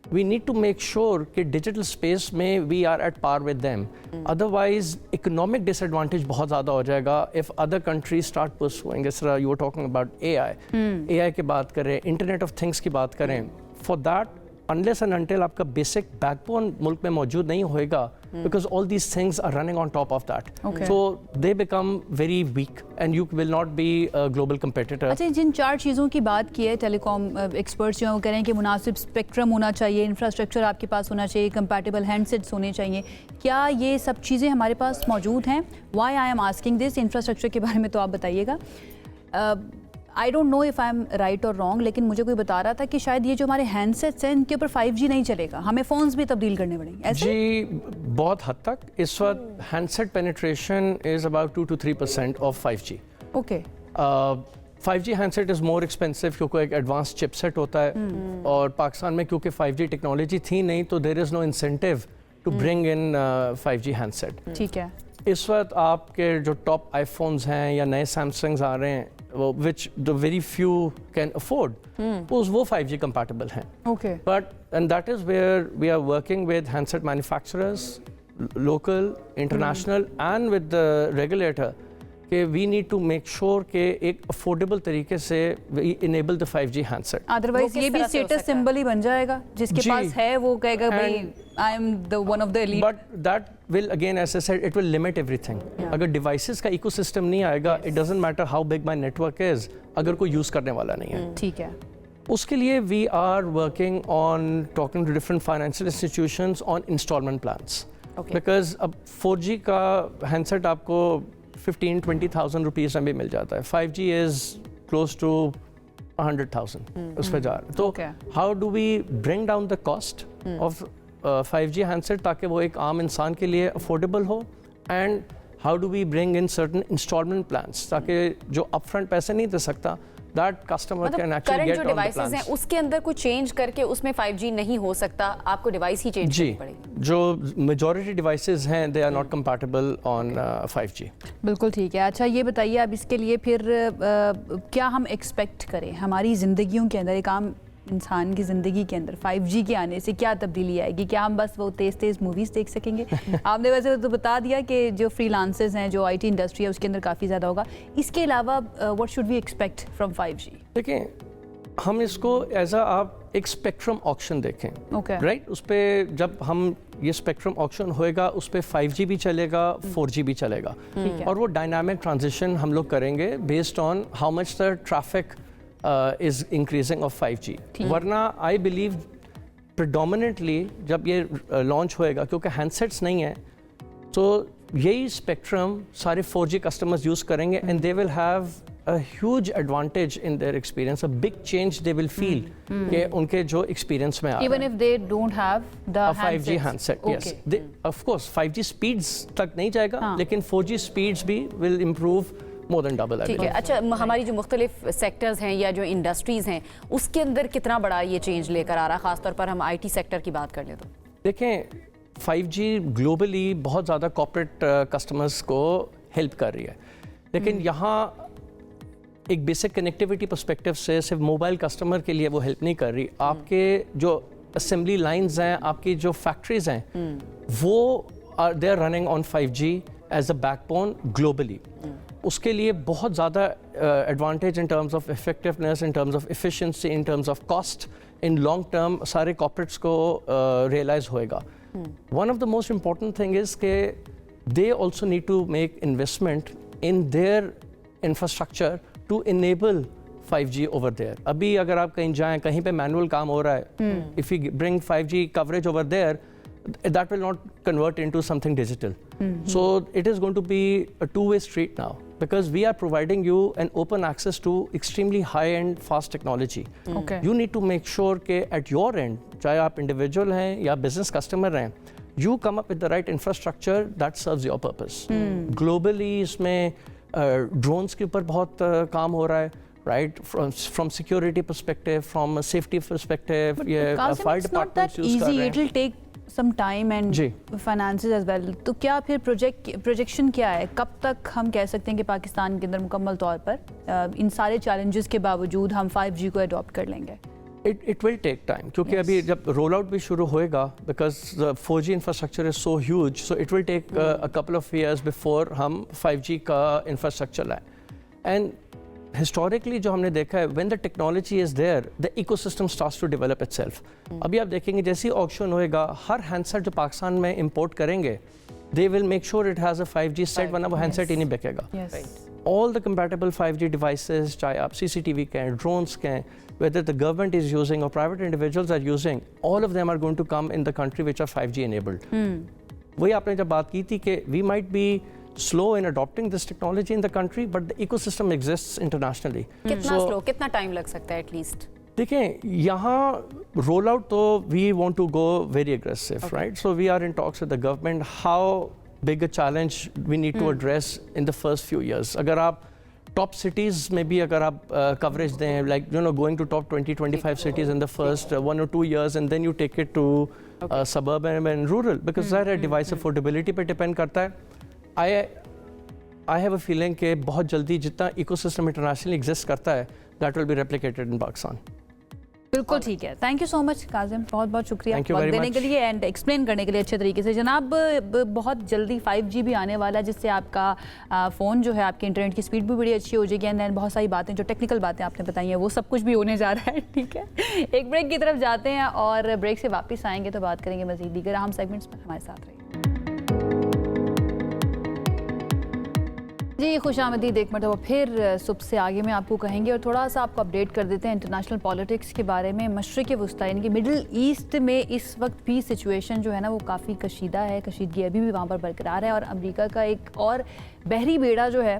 we need to make sure कि डिजिटल स्पेस में we are at par with them. Otherwise economic disadvantage बहुत ज़्यादा हो जाएगा if other countries start pursuing. इस तरह you were talking about AI. AI की बात करें, Internet of Things की बात करें. For that, unless and until आपका basic backbone मुल्क में मौजूद नहीं होएगा, because all these things are running on top of that. So they become very weak and you will not be a global competitor. अच्छा, जिन 4 चीज़ों की बात की है टेलीकॉम एक्सपर्ट्स जो हैं वो कह रहे हैं कि मुनासिब स्पेक्ट्रम होना चाहिए, इंफ्रास्ट्रक्चर आपके पास होना चाहिए, कंपैटिबल हैंडसेट्स होने चाहिए। क्या ये सब चीज़ें हमारे पास मौजूद हैं? Why I am asking this, infrastructure के बारे में तो आप बताइएगा। I don't know if I am right और रॉन्ग, लेकिन मुझे कोई बता रहा था कि शायद ये जो हमारे हैंडसेट्स हैं इनके ऊपर 5G नहीं चलेगा, हमें फ़ोन्स भी तब्दील करने पड़ेंगे, ऐसे? जी, बहुत हद तक इस वक्त handset penetration is about 2 to 3% of 5G. Okay. 5G handset is more expensive क्योंकि एक एडवांस चिपसेट होता है, और पाकिस्तान में क्योंकि 5G टेक्नोलॉजी थी नहीं, तो there is no incentive to bring in 5G handset. ठीक है। इस वक्त आपके जो टॉप आईफोन्स हैं या नए सैमसंग्स आ रहे हैं, वो which the very few can afford, वो 5G कंपैटिबल हैं। Okay. But and that is where we are working with handset manufacturers, local, international and with the regulator, कि we need to make sure कि एक affordable तरीके से we enable the 5G handset. Otherwise ये भी status symbol ही बन जाएगा, जिसके पास है वो कहेगा भाई I am the one of the elite. But that will again, as I said, it will limit everything. अगर डिवाइसेस का इकोसिस्टम नहीं आएगा, it doesn't matter how big my network is, अगर कोई यूज करने वाला नहीं है। ठीक है। उसके लिए we are working on talking to different financial institutions on instalment plans, because अब 4G का हैंडसेट आपको 15-20,000 रुपीज़ में भी मिल जाता है। 5G इज़ क्लोज टू 100,000 उस पर जा रहा है। तो how do we bring down the cost of 5G handset ताकि वो एक आम इंसान के लिए अफोर्डेबल हो, and how do we bring in certain instalment plans ताकि जो अपफ्रंट पैसे नहीं दे सकता, that customer can actually get on the devices हैं उसके अंदर कुछ चेंज करके उसमें 5G नहीं हो सकता, आपको डिवाइस ही चेंज करनी पड़ेगी। जो मेजॉरिटी डिवाइसेस हैं they are not compatible on 5G। बिल्कुल ठीक है। अच्छा, ये बताइए अब इसके लिए फिर क्या हम एक्सपेक्ट करें हमारी ज़िंदगियों के अंदर, एक आम इंसान की ज़िंदगी के अंदर 5G के आने से क्या तब्दीली आएगी? क्या हम बस वो तेज़ मूवीज़ देख सकेंगे? आपने वैसे तो बता दिया कि जो फ्रीलांसर्स हैं, जो IT इंडस्ट्री है, उसके अंदर काफ़ी ज़्यादा होगा। इसके अलावा what should we expect from 5G? देखिए, हम इसको एज आप एक स्पेक्ट्रम ऑक्शन देखें, ओके, राइट? उस पर जब हम ये स्पेक्ट्रम ऑक्शन होएगा, उस पर 5G भी चलेगा, 4G भी चलेगा, और वो डायनामिक ट्रांजिशन हम लोग करेंगे based on how much the traffic is increasing of 5G. वरना आई बिलीव प्रेडोमिनेटली जब ये लॉन्च होएगा, क्योंकि हैंडसेट्स नहीं है, तो यही स्पेक्ट्रम सारे 4G कस्टमर्स यूज़ करेंगे, and they will have a huge advantage in their experience, a big change they will feel कि उनके जो experience में आ रहा है। Even if they don't have the 5G handset, yes. They, of course, 5G speeds तक नहीं जाएगा, लेकिन 4G speeds भी will improve more than double। ठीक है। अच्छा, हमारी जो मुख्तलिफ सेक्टर्स हैं या जो इंडस्ट्रीज़ हैं, उसके अंदर कितना बड़ा ये चेंज लेकर आ रहा है? ख़ासतौर पर हम IT सेक्टर की बात कर लें तो देखें, 5G ग्लोबली बहुत ज़्यादा कॉर्पोरेट कस्टमर्स को हेल्प कर रही है, लेकिन यहाँ एक बेसिक कनेक्टिविटी पर्सपेक्टिव से सिर्फ मोबाइल कस्टमर के लिए वो हेल्प नहीं कर रही। आपके जो असेंबली लाइंस हैं, आपकी जो फैक्ट्रीज हैं, वो they are running on 5G as a backbone globally. उसके लिए बहुत ज़्यादा advantage in terms of effectiveness, in terms of efficiency, in terms of cost, in long term सारे कॉर्पोरेट्स को रियलाइज होएगा। One of the most important thing is के they also need to make investment in their infrastructure to enable 5G over there. अभी अगर आप कहीं जाएं, कहीं पे मैनुअल काम हो रहा है, if you bring 5G coverage over there, that will not convert into something digital. So it is going to be a two-way street now, because we are providing you an open access to extremely high-end fast technology. Okay. You need to make sure कि at your end, चाहे आप individual हैं या business customer हैं, you come up with the right infrastructure that serves your purpose. Globally इसमें drones के ऊपर बहुत काम हो रहा है, right? From security perspective, from a safety perspective, Qasim, fire it's not that departments use कर easy. रहे It हैं। will take some time and ji. finances as well. तो क्या फिर प्रोजेक्शन क्या है, कब तक हम कह सकते हैं कि पाकिस्तान के अंदर मुकम्मल तौर पर इन सारे चैलेंजेस के बावजूद हम 5G को अडॉप्ट कर लेंगे? It will take time, क्योंकि अभी जब रोल आउट भी शुरू होएगा, because the 4G infrastructure is so huge, so it will take a couple of years before हम 5G का infrastructure लाएं. And historically जो हमने देखा है, when the technology is there, the ecosystem starts to develop itself. अभी आप देखेंगे जैसे ही ऑक्शन होएगा, हर हैंडसेट जो पाकिस्तान में इंपोर्ट करेंगे, they will make sure it has a 5G set, वरना वो हैंडसेट ही नहीं बिकेगा. Yes. All the compatible 5G devices, चाहे आप CCTV के हैं, drones के हैं, whether the government is using or private individuals are using, all of them are going to come in the country which are 5G enabled. वही आपने जब बात की थी कि we might be slow in adopting this technology in the country, but the ecosystem exists internationally. कितना slow, कितना time लग सकता है एटलीस्ट? देखें, यहाँ रोल आउट तो we want to go very aggressive, right? So we are in talks with the government how big a challenge we need to address in the first few years. अगर आप top cities में भी अगर आप coverage दें, like you know going to top 20-25 cities in the first 1 or 2 years, and then you take it to suburban and rural, because ज़ाहिर device affordability पे depend करता है. I have a feeling कि बहुत जल्दी जितना इकोसिस्टम इंटरनेशनली एग्जिस्ट करता है, that will be replicated in Pakistan. बिल्कुल ठीक है. Thank you so much Kazim, बहुत बहुत शुक्रिया Thank you वक्त very देने much. के लिए एंड एक्सप्लेन करने के लिए अच्छे तरीके से. जनाब, बहुत जल्दी 5G भी आने वाला है, जिससे आपका फ़ोन जो है, आपके इंटरनेट की स्पीड भी बड़ी अच्छी हो जाएगी. एंड देन बहुत सारी बातें, जो टेक्निकल बातें आपने बताई हैं, वो सब कुछ भी होने जा रहा है. ठीक है, एक ब्रेक की तरफ जाते हैं और ब्रेक से वापस आएंगे तो बात करेंगे मज़ीद दीगर अहम सेगमेंट्स में. हमारे साथ रहिए जी. खुशामदीद एक मरतबा फिर सुबह से आगे में आपको कहेंगे और थोड़ा सा आपको अपडेट कर देते हैं इंटरनेशनल पॉलिटिक्स के बारे में. मशरिक़ वस्ता यानी कि मिडिल ईस्ट में इस वक्त भी सिचुएशन जो है ना, वो काफ़ी कशीदा है. कशीदगी अभी भी वहाँ पर बरकरार है और अमेरिका का एक और बहरी बेड़ा जो है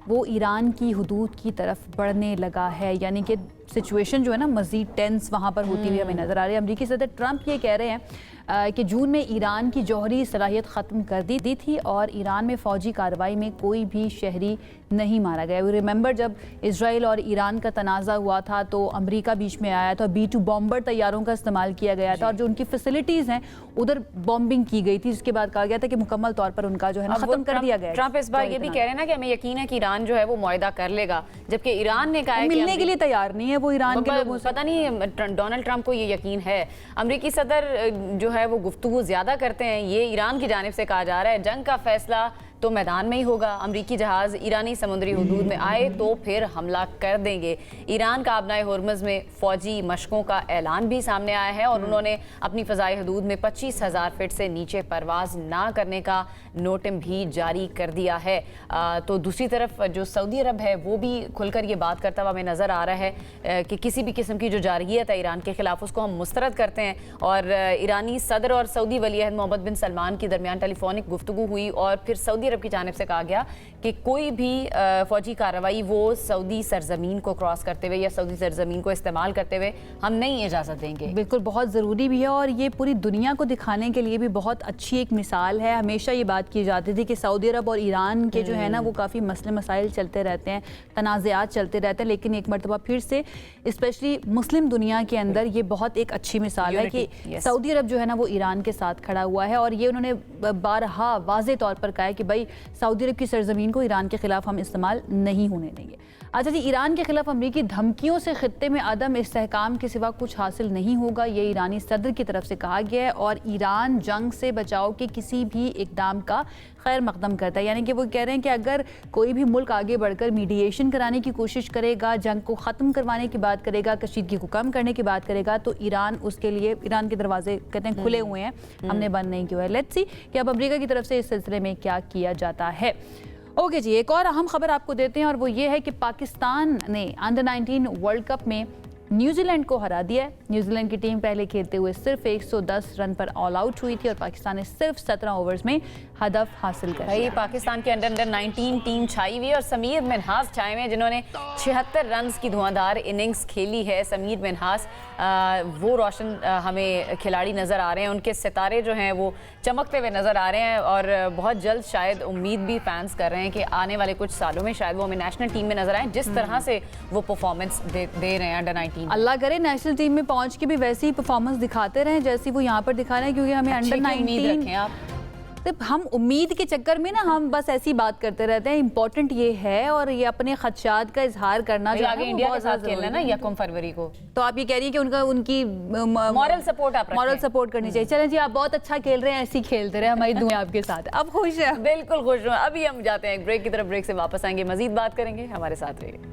वो ईरान की हुदूद की तरफ बढ़ने लगा है. यानी कि सिचुएशन जो है ना, मज़ीद टेंस वहाँ पर होती हुई हमें नज़र आ रही है. अमेरिकी सदर ट्रंप ये कह रहे हैं कि जून में ईरान की जौहरी सलाहियत ख़त्म कर दी थी और ईरान में फ़ौजी कार्रवाई में कोई भी शहरी नहीं मारा गया. रिमेंबर जब इसराइल और ईरान का तनाज़ा हुआ था तो अमेरिका बीच में आया था, B-2 बॉम्बर तैयारों का इस्तेमाल किया गया था और जो उनकी फैसिलिटीज़ हैं उधर बॉम्बिंग की गई थी, जिसके बाद कहा गया था कि मुकम्मल तौर पर उनका जो है ना ख़त्म कर दिया गया. ट्रंप इस बार ये भी कह रहे हैं ना कि हमें यकीन है कि ईरान जो है वो मुआहदा कर लेगा, जबकि ईरान ने कहा है कि मिलने के लिए तैयार नहीं है वो ईरान के लोगों से. पता नहीं डोनाल्ड ट्रंप को ये यकीन है. अमेरिकी सदर जो है वो गुफ्तगू ज़्यादा करते हैं. ये ईरान की जानिब से कहा जा रहा है जंग का फैसला तो मैदान में ही होगा. अमरीकी जहाज़ ईरानी समुद्री हुदूद में आए तो फिर हमला कर देंगे. ईरान का आबनाए होर्मुज़ में फ़ौजी मशकों का ऐलान भी सामने आया है और उन्होंने अपनी फ़ज़ाई हदूद में 25,000 फीट से नीचे परवाज़ ना करने का नोटिम भी जारी कर दिया है. तो दूसरी तरफ जो सऊदी अरब है वो भी खुलकर ये बात करता हुआ हमें नज़र आ रहा है कि किसी भी किस्म की जो जारहियत है ईरान के ख़िलाफ़ उसको हम मुस्तरद करते हैं. और ईरानी सदर और सऊदी वली अहद मोहम्मद बिन सलमान की दरमियान टेलीफोनिक गुफ्तगू हुई और फिर सऊदी अरब की जानिब से कहा गया कि कोई भी फ़ौजी कार्रवाई वो सऊदी सरजमीन को क्रॉस करते हुए या सऊदी सरजमीन को इस्तेमाल करते हुए हम नहीं इजाज़त देंगे. बिल्कुल, बहुत ज़रूरी भी है और ये पूरी दुनिया को दिखाने के लिए भी बहुत अच्छी एक मिसाल है. हमेशा ये बात की जाती थी कि सऊदी अरब और ईरान के जो है ना वो काफ़ी मसले मसाइल चलते रहते हैं, तनाज़ात चलते रहते हैं, लेकिन एक मरतबा फिर से स्पेशली मुस्लिम दुनिया के अंदर ये बहुत एक अच्छी मिसाल है कि सऊदी अरब जो है ना वो ईरान के साथ खड़ा हुआ है. और ये उन्होंने बारहा वाज़े तौर पर कहा है कि भाई सऊदी अरब की सरजमीन को ईरान के खिलाफ हम इस्तेमाल नहीं होने देंगे। अच्छा जी, ईरान के खिलाफ अमरीकी धमकियों से खित्ते में अदम इस्तेहकाम के सिवा कुछ हासिल नहीं होगा, ये ईरानी सदर की तरफ से कहा गया है और ईरान जंग से बचाव के किसी भी इकदाम का खैर मकदम करता है। यानी कि वो कह रहे हैं कि अगर कोई भी मुल्क आगे बढ़कर मीडिएशन कराने की कोशिश करेगा, जंग को ख़त्म करवाने की बात करेगा, कशीदगी को कम करने की बात करेगा, तो ईरान उसके लिए, ईरान के दरवाजे कहते हैं खुले हुए हैं, हमने बंद नहीं किया है। लेट्स सी कि अब अमेरिका की तरफ से इस सिलसिले में क्या किया जाता है। ओके जी, एक और अहम खबर आपको देते हैं और वो ये है कि पाकिस्तान ने अंडर 19 वर्ल्ड कप में न्यूजीलैंड को हरा दिया है। न्यूजीलैंड की टीम पहले खेलते हुए सिर्फ 110 रन पर ऑल आउट हुई थी और पाकिस्तान ने सिर्फ 17 ओवर्स में हदफ हासिल कर भाई लिया। पाकिस्तान की अंडर 19 टीम छाई हुई है और समीर मिन्हास छाए हुए हैं जिन्होंने 76 रन की धुआंधार इनिंग्स खेली है। समीर मिन्हास वो रोशन हमें खिलाड़ी नज़र आ रहे हैं, उनके सितारे जो हैं वो चमकते हुए नज़र आ रहे हैं और बहुत जल्द शायद उम्मीद भी फैंस कर रहे हैं कि आने वाले कुछ सालों में शायद वो हमें नेशनल टीम में नज़र आए जिस तरह से वो परफॉर्मेंस दे रहे हैं अंडर 19। अल्लाह करे नेशनल टीम में पहुंच के भी वैसी ही परफॉर्मेंस दिखाते रहें जैसी वो यहाँ पर दिखा रहे हैं, क्योंकि हमें अंडर 19 रखें आप। तो हम उम्मीद के चक्कर में ना हम बस ऐसी बात करते रहते हैं। इंपॉर्टेंट ये है और ये अपने खदशात का इजहार करना जो आगे इंडिया के साथ खेलना ना 1 फरवरी को, तो आप ये कह रही है कि उनकी मॉरल सपोर्ट आप मॉरल सपोर्ट करनी चाहिए। चलें जी, आप बहुत अच्छा खेल रहे हैं, ऐसे ही खेलते रहे, हमारी दुआ आपके साथ। अब खुश है? बिल्कुल खुश हूँ। अभी हम जाते हैं एक ब्रेक की तरफ, ब्रेक से वापस आएंगे, मजीद बात करेंगे, हमारे साथ रहिए।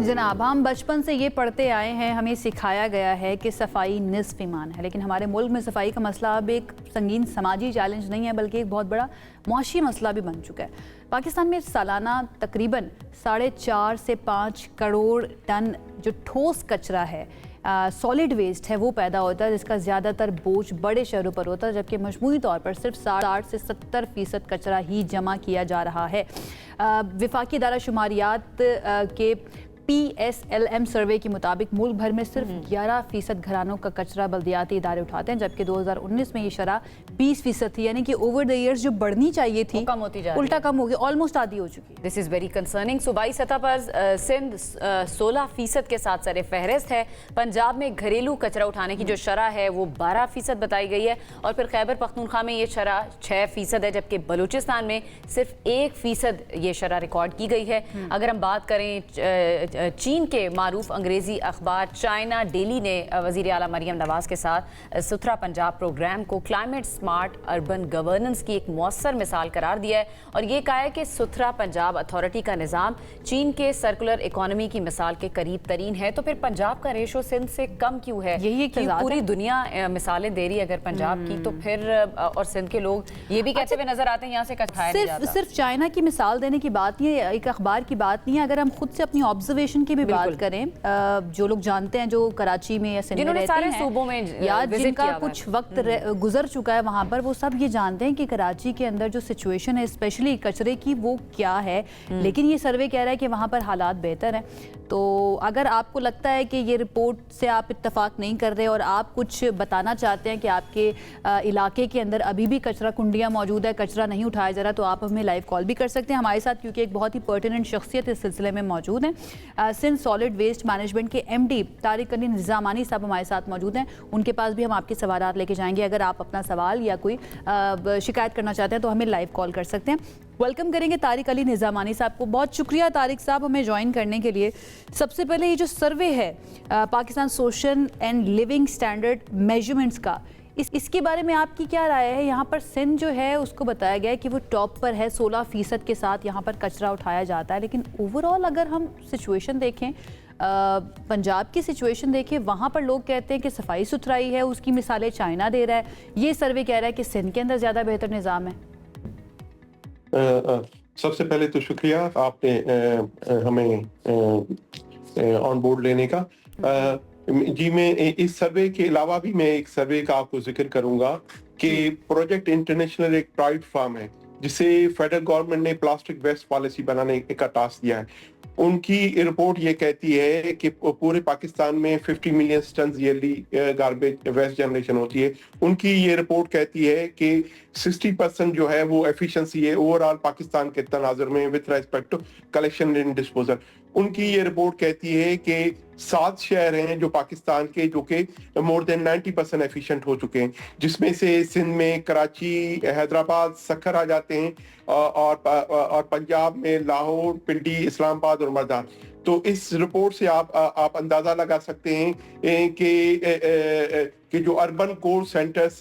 जनाब, हम बचपन से ये पढ़ते आए हैं, हमें सिखाया गया है कि सफाई निस्फ ईमान है, लेकिन हमारे मुल्क में सफाई का मसला अब एक संगीन समाजी चैलेंज नहीं है बल्कि एक बहुत बड़ा मुआशी मसला भी बन चुका है। पाकिस्तान में सालाना तकरीबन 4.5 से 5 करोड़ टन जो ठोस कचरा है, सॉलिड वेस्ट है, वो पैदा होता है, जिसका ज़्यादातर बोझ बड़े शहरों पर होता है, जबकि मजमूई तौर पर सिर्फ 60 से 70% कचरा ही जमा किया जा रहा है। वफाकी इदारा शुमारियात के PSLM सर्वे के मुताबिक मुल्क भर में सिर्फ 11% घरानों का कचरा बल्दियाती इदारे उठाते हैं, जबकि 2019 में ये शरह 20% थी। यानी कि ओवर द ईयर्स जो बढ़नी चाहिए थी कम होती जा रही है, उल्टा कम हो गई, ऑलमोस्ट आधी हो चुकी है। This is very concerning. सूबाई सतह पर सिंध 16% के साथ सरे फहरिस्त है। पंजाब में घरेलू कचरा उठाने की जो शरह है वो 12% बताई गई है और फिर खैबर पख्तूनख्वा में ये शरह 6% है, जबकि बलूचिस्तान में सिर्फ 1% ये शरह रिकॉर्ड की गई है। अगर हम बात करें चीन के मारूफ अंग्रेजी अखबार चाइना डेली ने वज़ीर आला मरियम नवाज के साथ सुथरा पंजाब प्रोग्राम को क्लाइमेट स्मार्ट अर्बन गवर्नेंस की एक मौसर मिसाल करार दिया है और ये कहा है कि सुथरा पंजाब अथॉरिटी का निज़ाम चीन के सर्कुलर इकोनॉमी की मिसाल के करीब तरीन है। तो फिर पंजाब का रेशो सिंध से कम क्यों है? यही एक पूरी दुनिया मिसालें दे रही है अगर पंजाब की, तो फिर और सिंध के लोग ये भी कहते हुए नजर आते हैं यहाँ से कचराया नहीं जाता। सिर्फ चाइना की मिसाल देने की बात नहीं है, एक अखबार की बात नहीं है। अगर हम खुद से अपनी ऑब्जर्वेशन की भी बात करें, जो लोग जानते हैं, जो कराची में या सिंध में रहते हैं सूबों में या जिनका कुछ वक्त गुजर चुका है वहां पर, वो सब ये जानते हैं कि कराची के अंदर जो सिचुएशन है स्पेशली कचरे की वो क्या है। लेकिन ये सर्वे कह रहा है कि वहां पर हालात बेहतर हैं। तो अगर आपको लगता है कि ये रिपोर्ट से आप इत्तेफाक नहीं कर रहे और आप कुछ बताना चाहते हैं कि आपके इलाके के अंदर अभी भी कचरा कुंडियाँ मौजूद है, कचरा नहीं उठाया जा रहा, तो आप हमें लाइव कॉल भी कर सकते हैं हमारे साथ, क्योंकि एक बहुत ही पर्टिनेंट शख्सियत इस सिलसिले में मौजूद है। सिंध सॉलिड वेस्ट मैनेजमेंट के MD तारिक अली निज़ामानी साहब हमारे साथ मौजूद हैं। उनके पास भी हम आपके सवालात लेके जाएंगे। अगर आप अपना सवाल या कोई शिकायत करना चाहते हैं तो हमें लाइव कॉल कर सकते हैं। वेलकम करेंगे तारिक अली निज़ामानी साहब को। बहुत शुक्रिया तारिक साहब हमें ज्वाइन करने के लिए। सबसे पहले ये जो सर्वे है Pakistan social and living standard measurements का, इसके बारे में आपकी क्या राय है? यहाँ पर सिंध जो है उसको बताया गया है कि वो टॉप पर है, 16% के साथ यहाँ पर कचरा उठाया जाता है। लेकिन ओवरऑल अगर हम सिचुएशन देखें, पंजाब की सिचुएशन देखें, वहाँ पर लोग कहते हैं कि सफाई सुथराई है, उसकी मिसालें चाइना दे रहा है। ये सर्वे कह रहा है कि सिंध के अंदर ज़्यादा बेहतर निज़ाम है। सबसे पहले तो शुक्रिया आपने हमें ऑन बोर्ड लेने का। जी, मैं इस सर्वे के अलावा भी मैं एक सर्वे का आपको जिक्र करूंगा कि प्रोजेक्ट इंटरनेशनल एक प्राइवेट फर्म है जिसे फेडरल गवर्नमेंट ने प्लास्टिक वेस्ट पॉलिसी बनाने का टास्क दिया है। उनकी रिपोर्ट ये कहती है कि पूरे पाकिस्तान में 50 million ton yearly garbage waste generation होती है। उनकी ये रिपोर्ट कहती है कि 60% जो है वो एफिशिएंसी है ओवरऑल पाकिस्तान के तनाजुर में with respect to collection and disposal. उनकी ये रिपोर्ट कहती है कि 7 शहर हैं जो पाकिस्तान के, जो कि मोर देन 90% एफिशिएंट हो चुके हैं, जिसमें से सिंध में कराची, हैदराबाद, सखर आ जाते हैं, और पंजाब में लाहौर, पिंडी, इस्लामाबाद और मरदान। तो इस रिपोर्ट से आप अंदाजा लगा सकते हैं कि जो अर्बन कोर सेंटर्स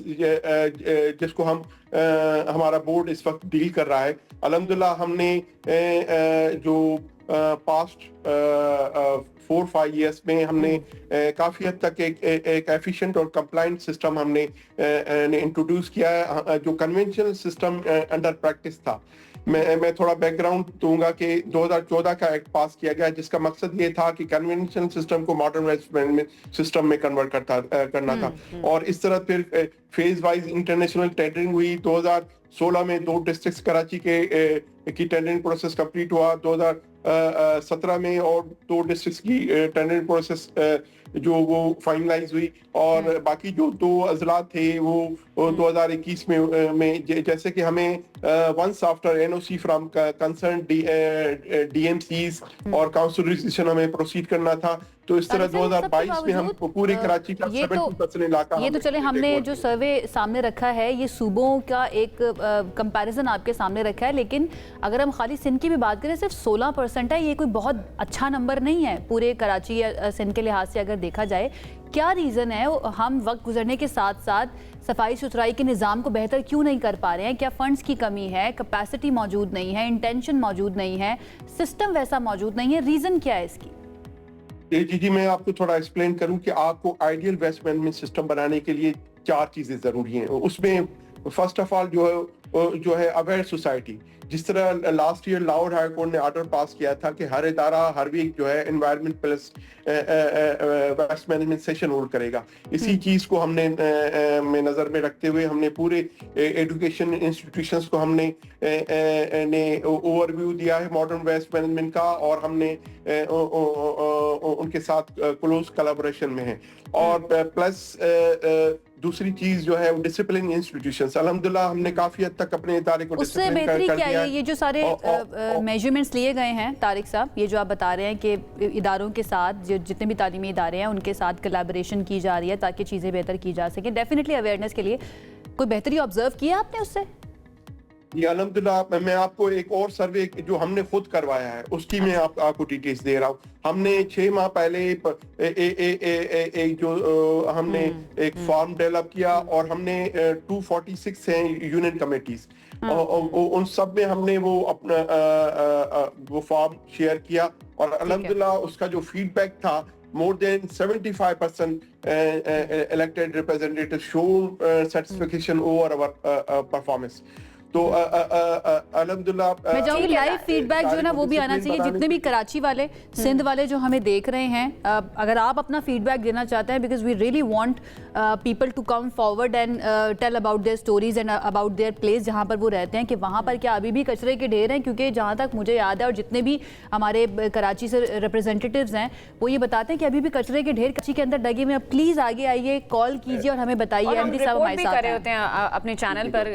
जिसको हमारा बोर्ड इस वक्त डील कर रहा है, अल्हम्दुलिल्लाह हमने जो पास्ट 4-5 ईयर्स में हमने काफी हद तक एक एफिशिएंट और कंप्लायंट सिस्टम हमने इंट्रोड्यूस किया है, जो कन्वेंशनल सिस्टम अंडर प्रैक्टिस था। मैं थोड़ा बैकग्राउंड दूंगा कि 2014 का एक्ट पास किया गया, जिसका मकसद ये था कि कन्वेंशनल सिस्टम को मॉडर्न वेस्ट मैनेजमेंट सिस्टम में कन्वर्ट करना था। और इस तरह फिर फेज वाइज इंटरनेशनल टेंडरिंग हुई। 2016 में 2 डिस्ट्रिक्ट्स कराची की टेंडरिंग प्रोसेस कंप्लीट हुआ। 2017 में और 2 डिस्ट्रिक्ट्स की टेंडरिंग प्रोसेस जो वो फाइनलाइज हुई, और बाकी जो 2 अजला थे वो 2021 में जैसे कि हमें once after NOC from concern DMCs और काउंसिल डिसीजन हमें प्रोसीड करना था। तो इस तरह 2022 में हम पूरे कराची का 70% इलाका, ये तो चले हमने जो सर्वे सामने रखा है ये सूबों का एक कंपैरिजन आपके सामने रखा है, लेकिन अगर हम खाली सिंध की भी बात करें सिर्फ 16% है। ये कोई बहुत अच्छा नंबर नहीं है पूरे कराची या सिंध के लिहाज से अगर देखा जाए। क्या रीज़न है हम वक्त गुजरने के साथ साथ सफाई सुथराई के निज़ाम को बेहतर क्यों नहीं कर पा रहे हैं? क्या फंड्स की कमी है, कैपेसिटी मौजूद नहीं है, इंटेंशन मौजूद नहीं है, सिस्टम वैसा मौजूद नहीं है? रीज़न क्या है इसकी? जी, मैं आपको थोड़ा एक्सप्लेन करूं कि आपको आइडियल वेस्ट मैनेजमेंट सिस्टम बनाने के लिए 4 चीजें जरूरी हैं। उसमें फर्स्ट ऑफ ऑल जो है अवेयर सोसाइटी। जिस तरह last year Lahore high court ने ऑर्डर पास किया था कि हर इदारा हर वीक जो है environment plus waste management session hold करेगा। इसी चीज को हमने में नजर में रखते हुए हमने पूरे एजुकेशन इंस्टीट्यूशंस को हमने ओवरव्यू दिया है मॉडर्न वेस्ट मैनेजमेंट का, और हमने उनके साथ क्लोज कोलैबोरेशन में है। और प्लस दूसरी चीज जो है डिसिप्लिन इंस्टीट्यूशंस, अल्हम्दुलिल्लाह हमने काफी हद तक अपने इदारे को उससे बेहतरी क्या है? ये जो सारे मेजरमेंट्स लिए गए हैं तारिक साहब, ये जो आप बता रहे हैं कि इदारों के साथ जितने भी तालीमी इदारे हैं उनके साथ कोलैबोरेशन की जा रही है ताकि चीज़ें बेहतर की जा सकें, डेफिनेटली अवेयरनेस के लिए कोई बेहतरी ऑब्जर्व किया आपने उससे? ये अल्हम्दुलिल्लाह मैं आपको एक और सर्वे जो हमने खुद करवाया है उसकी मैं आपको डिटेल्स दे रहा हूँ। हमने 6 माह पहले हमने एक फॉर्म डेवलप किया, और हमने 246 हैं यूनियन कमेटीज, उन सब में हमने वो अपना वो फॉर्म शेयर किया, और अल्हम्दुलिल्लाह उसका जो फीडबैक था, more than 75% elected representatives show satisfaction over our performance. तो अल्हम्दुलिल्लाह मैं चाहूंगी लाइव फीडबैक जो है ना वो भी आना चाहिए। जितने भी कराची वाले, सिंध वाले जो हमें देख रहे हैं, अगर आप अपना फीडबैक देना चाहते हैं, because we really want people to come forward and tell about their stories and about their place जहां पर वो रहते हैं, कि वहां पर क्या अभी भी कचरे के ढेर हैं? क्योंकि जहां तक मुझे याद है और जितने भी हमारे कराची से रिप्रेजेंटेटिव्स हैं वो ये बताते हैं कि अभी भी कचरे के ढेर कराची के अंदर लगे हुए। प्लीज आगे आइए, कॉल कीजिए और हमें बताइए। एमडी साहब हमारे साथ होते हैं अपने चैनल पर,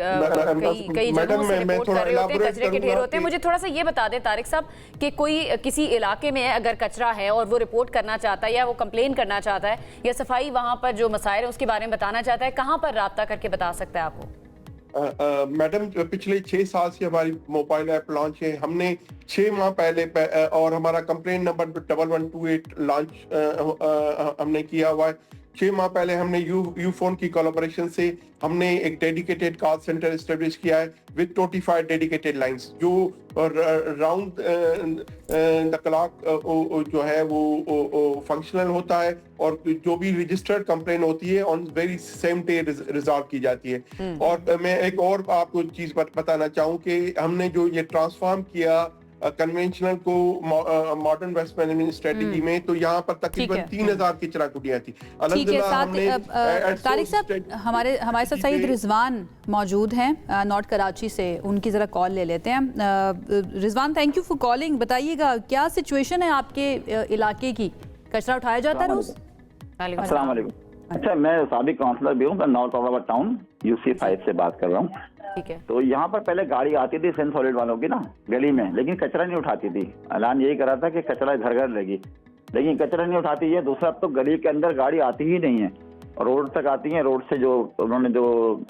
कई जगहों से रिपोर्ट कर रहे होते हैं कचरे के ढेर होते हैं। मुझे थोड़ा सा ये बता दें तारिक साहब कि कोई किसी इलाके में अगर कचरा है और वो रिपोर्ट करना चाहता है या वो कंप्लेन करना चाहता है या सफाई वहां पर जो मसाइल है उसके बारे में बताना चाहता है, कहां पर राब्ता करके बता सकता है आपको? मैडम पिछले 6 साल से हमारी मोबाइल ऐप लॉन्च है। हमने 6 माह पहले और हमारा कंप्लेंट नंबर 1128 लॉन्च हमने किया हुआ है। 6 माह पहले हमने यू फोन की कोलैबोरेशन से हमने एक डेडिकेटेड कॉल सेंटर एस्टेब्लिश किया है विद 25 डेडिकेटेड लाइंस, जो राउंड द क्लॉक जो है वो फंक्शनल होता है, और जो भी रजिस्टर्ड कंप्लेन होती है on very same day resolve की जाती है। और मैं एक और आपको चीज बताना चाहूँ कि हमने जो ये ट्रांसफॉर्म किया कन्वेंशनल को मॉडर्न वेस्ट मैनेजमेंट स्ट्रेटजी में, तो यहाँ पर तकरीबन 3000 की चराकुटियां थी। तारिक साहब हमारे साथ सईद रिजवान मौजूद हैं नॉर्थ कराची से, उनकी जरा कॉल ले लेते हैं। Rizwan, thank you for calling. बताइएगा क्या सिचुएशन है आपके इलाके की? कचरा उठाया जाता है रोज? अस्सलाम वालेकुम। अच्छा, मैं साबिक काउंसलर भी हूँ, मैं नॉर्थ औरंगाबाद टाउन UC5 से बात कर रहा हूँ। ठीक है। तो यहाँ पर पहले गाड़ी आती थी सेंट सॉलिड वालों की ना गली में, लेकिन कचरा नहीं उठाती थी। ऐलान यही करा था कि कचरा घर घर लेगी। लेकिन कचरा नहीं उठाती है। दूसरा, अब तो गली के अंदर गाड़ी आती ही नहीं है, रोड तक आती है। रोड से जो उन्होंने जो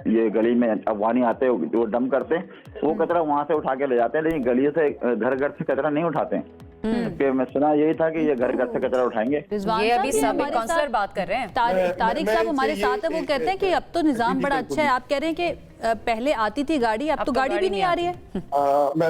ये गली में अफवानी आते हैं जो डंप करते हैं, वो कचरा वहां से उठा के ले जाते हैं, लेकिन गली से घर घर से कचरा नहीं उठाते हैं। कि मैं सुना यही था कि ये घर घर से कचरा उठाएंगे। रिजवान ये साहब, अभी ये साबिक हमारे काउंसलर साथ बात कर रहे हैं। तारिक मैं साहब हमारे इनसे साथ है, वो ये- कहते हैं कि अब तो निजाम जी, बड़ा बिल्कुल। अच्छा है। आप कह रहे हैं कि पहले आती थी गाड़ी, अब तो गाड़ी भी नहीं आ रही है।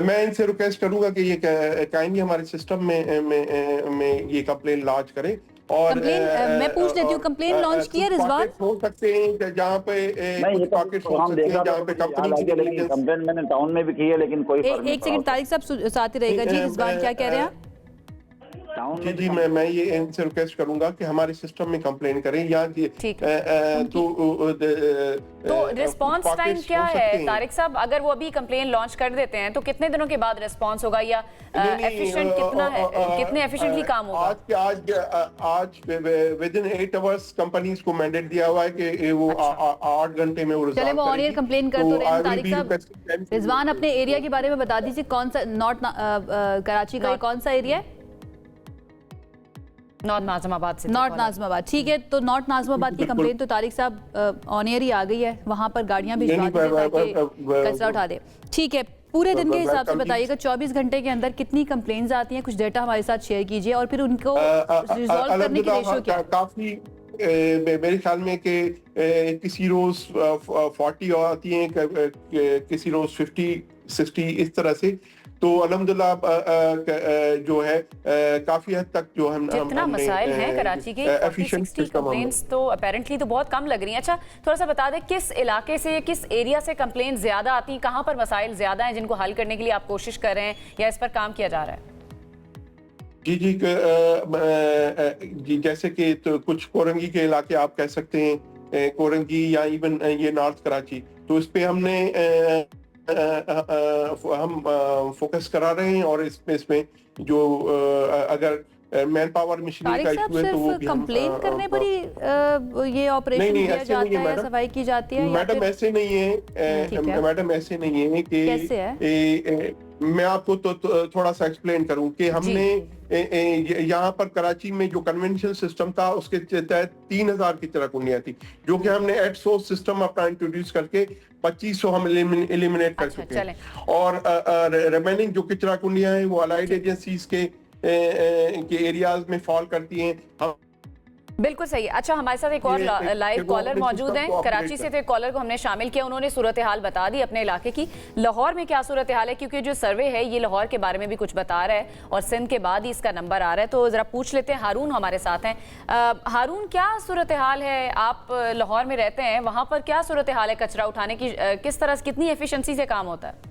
मैं इनसे रिक्वेस्ट करूंगा कि ये काइंडली हमारे सिस्टम में ये कंप्लेन लॉन्च करें। और कंप्लेन मैं पूछ लेती हूँ, कंप्लेन लॉन्च की है रिजवान? हो सकते हैं जहाँ पे नहीं, ये कुछ पॉकेट्स तो हो हम सकते देखा हैं जहाँ पे कंपनी की negligence- कंप्लेन मैंने टाउन में भी की है, लेकिन कोई फर्क नहीं एक सेकंड तारिक साहब साथ ही रहेगा जी। रिजवान क्या कह रहे हैं आप? टाउन जी में जी मैं ये इनसे रिक्वेस्ट करूंगा कि हमारे सिस्टम में कंप्लेन करें या ठीक तो रिस्पांस टाइम क्या है तारिक साहब? अगर वो अभी कंप्लेन लॉन्च कर देते हैं तो कितने दिनों के बाद रिस्पांस होगा, या एफिशिएंट कितना है, कितने एफिशिएंटली काम होगा? आज विद इन 8 आवर्स कंपनीज को मैंडेट दिया हुआ है कि वो 8 घंटे में वो चले resolve वो ऑन एयर करेगी। कंप्लेन कर तो तो रहे I हैं will तारिक be साहब। requesting them to- रिजवान अपने एरिया के बारे में बता दीजिए, कौन सा कराची का कौन सा एरिया है? नॉर्थ नाज़िमाबाद से। नॉर्थ नाज़िमाबाद, ठीक है। तो नॉर्थ नाज़िमाबाद की कंप्लेन तो तारिक साहब ऑन एयर ही आ गई है, वहां पर गाड़ियां भिजवा नहीं, दीजिए ताकि ब- कचरा उठा दे। ठीक है, पूरे दिन के हिसाब से कंप्लीट- बताइएगा 24 घंटे के अंदर कितनी कंप्लेंट्स आती हैं, कुछ डेटा हमारे साथ शेयर कीजिए, और फिर उनको रिजॉल्व करने की रेशियो क्या है? काफी मेरे ख्याल में कि किसी रोज 40 आती हैं, किसी रोज 50 60 इस तरह से। तो अल्हम्दुलिल्लाह जो है काफी हद तक जो हम जितना हमने, मसाइल हैं कराची के, 40-60 कंप्लेंट्स तो अपेरेंटली तो बहुत कम लग रही हैं। अच्छा, थोड़ा सा बता दें किस इलाके से, किस एरिया से कंप्लेंट ज्यादा आती हैं, कहाँ पर मसाइल ज्यादा हैं जिनको हल करने के लिए आप कोशिश कर रहे हैं या इस पर काम किया जा रहा है? जी जी जी जैसे कि तो कुछ कोरंगी के इलाके आप कह सकते हैं, कोरंगी या इवन ये नॉर्थ कराची, तो इस पे हमने हम फोकस करा रहे हैं। और इसमें जो अगर मैन पावर मशीनरी का तारिक साहब इशू है तो वो सिर्फ भी हम कंप्लेन करने पर ही ये ऑपरेशन नहीं, किया ऐसे नहीं जाता है, है, मैडम। सफाई की जाती है, या मैडम फिर ऐसे नहीं ठीक है, है। मैडम ऐसे नहीं है कि कैसे है? मैं आपको तो थोड़ा सा एक्सप्लेन करूं कि हमने यहाँ पर कराची में जो कन्वेंशनल सिस्टम था उसके तहत 3000 की चराकुंडियां थी, जो कि हमने एट सोर्स सिस्टम अपना इंट्रोड्यूस करके 2500 हम एलिमिनेट कर अच्छा, चुके हैं। और रिमेनिंग जो कचरा कुंडियां हैं वो अलाइड एजेंसीज के एरियाज में फॉल करती हैं। हम बिल्कुल सही। अच्छा, हमारे साथ एक और लाइव कॉलर मौजूद हैं कराची से। तो एक कॉलर को हमने शामिल किया, उन्होंने सूरत हाल बता दी अपने इलाके की। लाहौर में क्या सूरत हाल है, क्योंकि जो सर्वे है ये लाहौर के बारे में भी कुछ बता रहा है और सिंध के बाद ही इसका नंबर आ रहा है। तो जरा पूछ लेते हैं, हारून हमारे साथ हैं। हारून, क्या सूरत हाल है? आप लाहौर में रहते हैं, वहाँ पर क्या सूरत हाल है कचरा उठाने की? किस तरह से, कितनी एफिशिएंसी से काम होता है?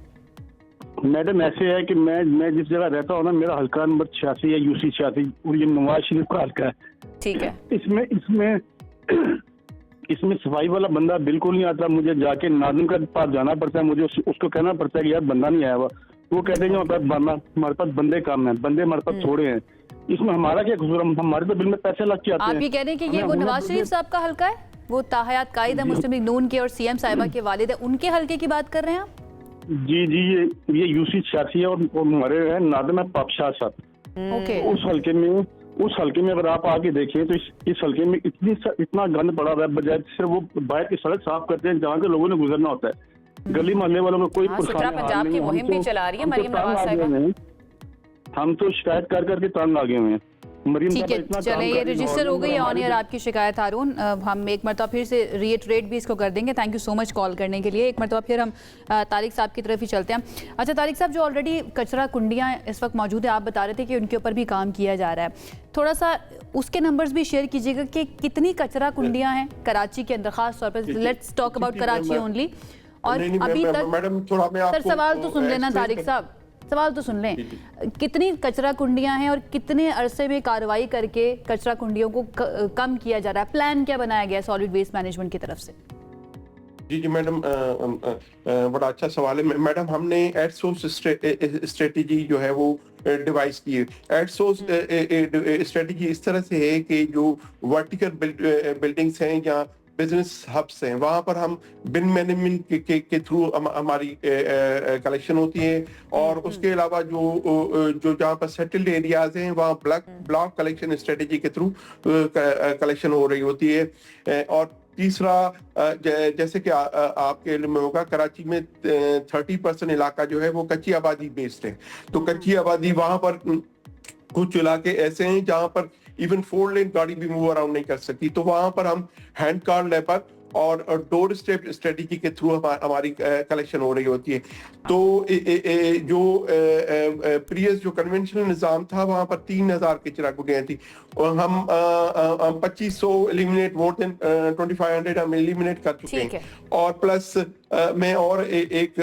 मैडम ऐसे है कि मैं जिस जगह रहता हूँ ना, मेरा हल्का नंबर 86 है, यूसी 86, और ये नवाज शरीफ का हल्का है। ठीक है। इसमें सफाई वाला बंदा बिल्कुल नहीं आता। मुझे जाके नाज़िम के पास जाना पड़ता है, मुझे उसको कहना पड़ता है कि यार बंदा नहीं आया हुआ। वो कहते हैं हमारे पास बंदे कम है, बंदे हमारे पास थोड़े हैं। इसमें हमारा क्या कसूर? हमारे तो बिल में पैसे लग के आते हैं। आप ये कह रहे हैं कि ये वो नवाज शरीफ साहब का हल्का है, वो ताहयात कायद है मुस्लिम लीग नून के और सीएम साहिबा के वालिद है, उनके हल्के की बात कर रहे हैं आप? जी जी, ये यूसी 86 है और हमारे है नाज़िम है पापशाह साहब। ओके। उस हल्के में अगर आप आके देखें तो इस हल्के में इतना गंद पड़ा हुआ है, बजाय सिर्फ वो बाहर की सड़क साफ करते हैं जहाँ के लोगों ने गुजरना होता है। गली मोहल्ले वालों को कोई सुथरा पंजाब की मुहिम भी चला रही है मरियम नवाज साहिबा। हम तो शिकायत कर करके तंग आ गए हुए हैं। ठीक है, चले ये रजिस्टर हो गई है ऑन एयर आपकी शिकायत हारून। हम एक मरतबा फिर से रीइटरेट भी इसको कर देंगे। Thank you so much call करने के लिए। एक मरतबा फिर हम तारिक साहब की तरफ ही चलते हैं। अच्छा तारिक साहब, जो ऑलरेडी कचरा कुंडियाँ इस वक्त मौजूद है, आप बता रहे थे कि उनके ऊपर भी काम किया जा रहा है। थोड़ा सा उसके नंबर्स भी शेयर कीजिएगा कि कितनी कचरा कुंडियाँ हैं कराची के अंदर, खास तौर पर let's talk about Karachi only. और अभी तक मैडम थोड़ा मैं आपको सवाल तो सुन लेना तारिक साहब, सवाल तो सुन लें। कितनी कचरा कुंडियां हैं और कितने अरसे में कार्रवाई करके कचरा कुंडियों को कम किया जा रहा है? प्लान क्या बनाया गया सॉलिड वेस्ट मैनेजमेंट की तरफ से? जी मैडम, बड़ा अच्छा सवाल है मैडम। हमने एट सोर्स स्ट्रेटेजी जो है वो डिवाइस की है। एट सोर्स स्ट्रेटेजी इस तरह से है कि जो वर्टिकल बिल्डिंग्स हैं या बिजनेस हब्स हैं, वहां पर हम बिन मैनेजमेंट के थ्रू हमारी कलेक्शन होती है, और उसके अलावा जो जहाँ पर सेटल्ड एरियाज हैं वहाँ ब्लॉक कलेक्शन स्ट्रेटेजी के थ्रू कलेक्शन हो रही होती है। और तीसरा, जैसे कि आपके इल्म में होगा, कराची में 30% इलाका जो है वो कच्ची आबादी बेस्ड है। तो कच्ची आबादी, वहां पर कुछ इलाके ऐसे हैं जहां पर इवन 4 लेन गाड़ी भी मूव अराउंड नहीं कर सकती, तो वहां पर हम हैंड कार्ड लेबर और डोर स्टेप स्ट्रेटेजी के थ्रू हमारी कलेक्शन हो रही होती है। तो जो प्रीवियस जो कन्वेंशनल निज़ाम था वहां पर 3000 की चिरागुड़ियाँ थी, और हम 2500 एलिमिनेट, मोर देन 2500 हम एलिमिनेट कर चुके हैं। और प्लस मैं और एक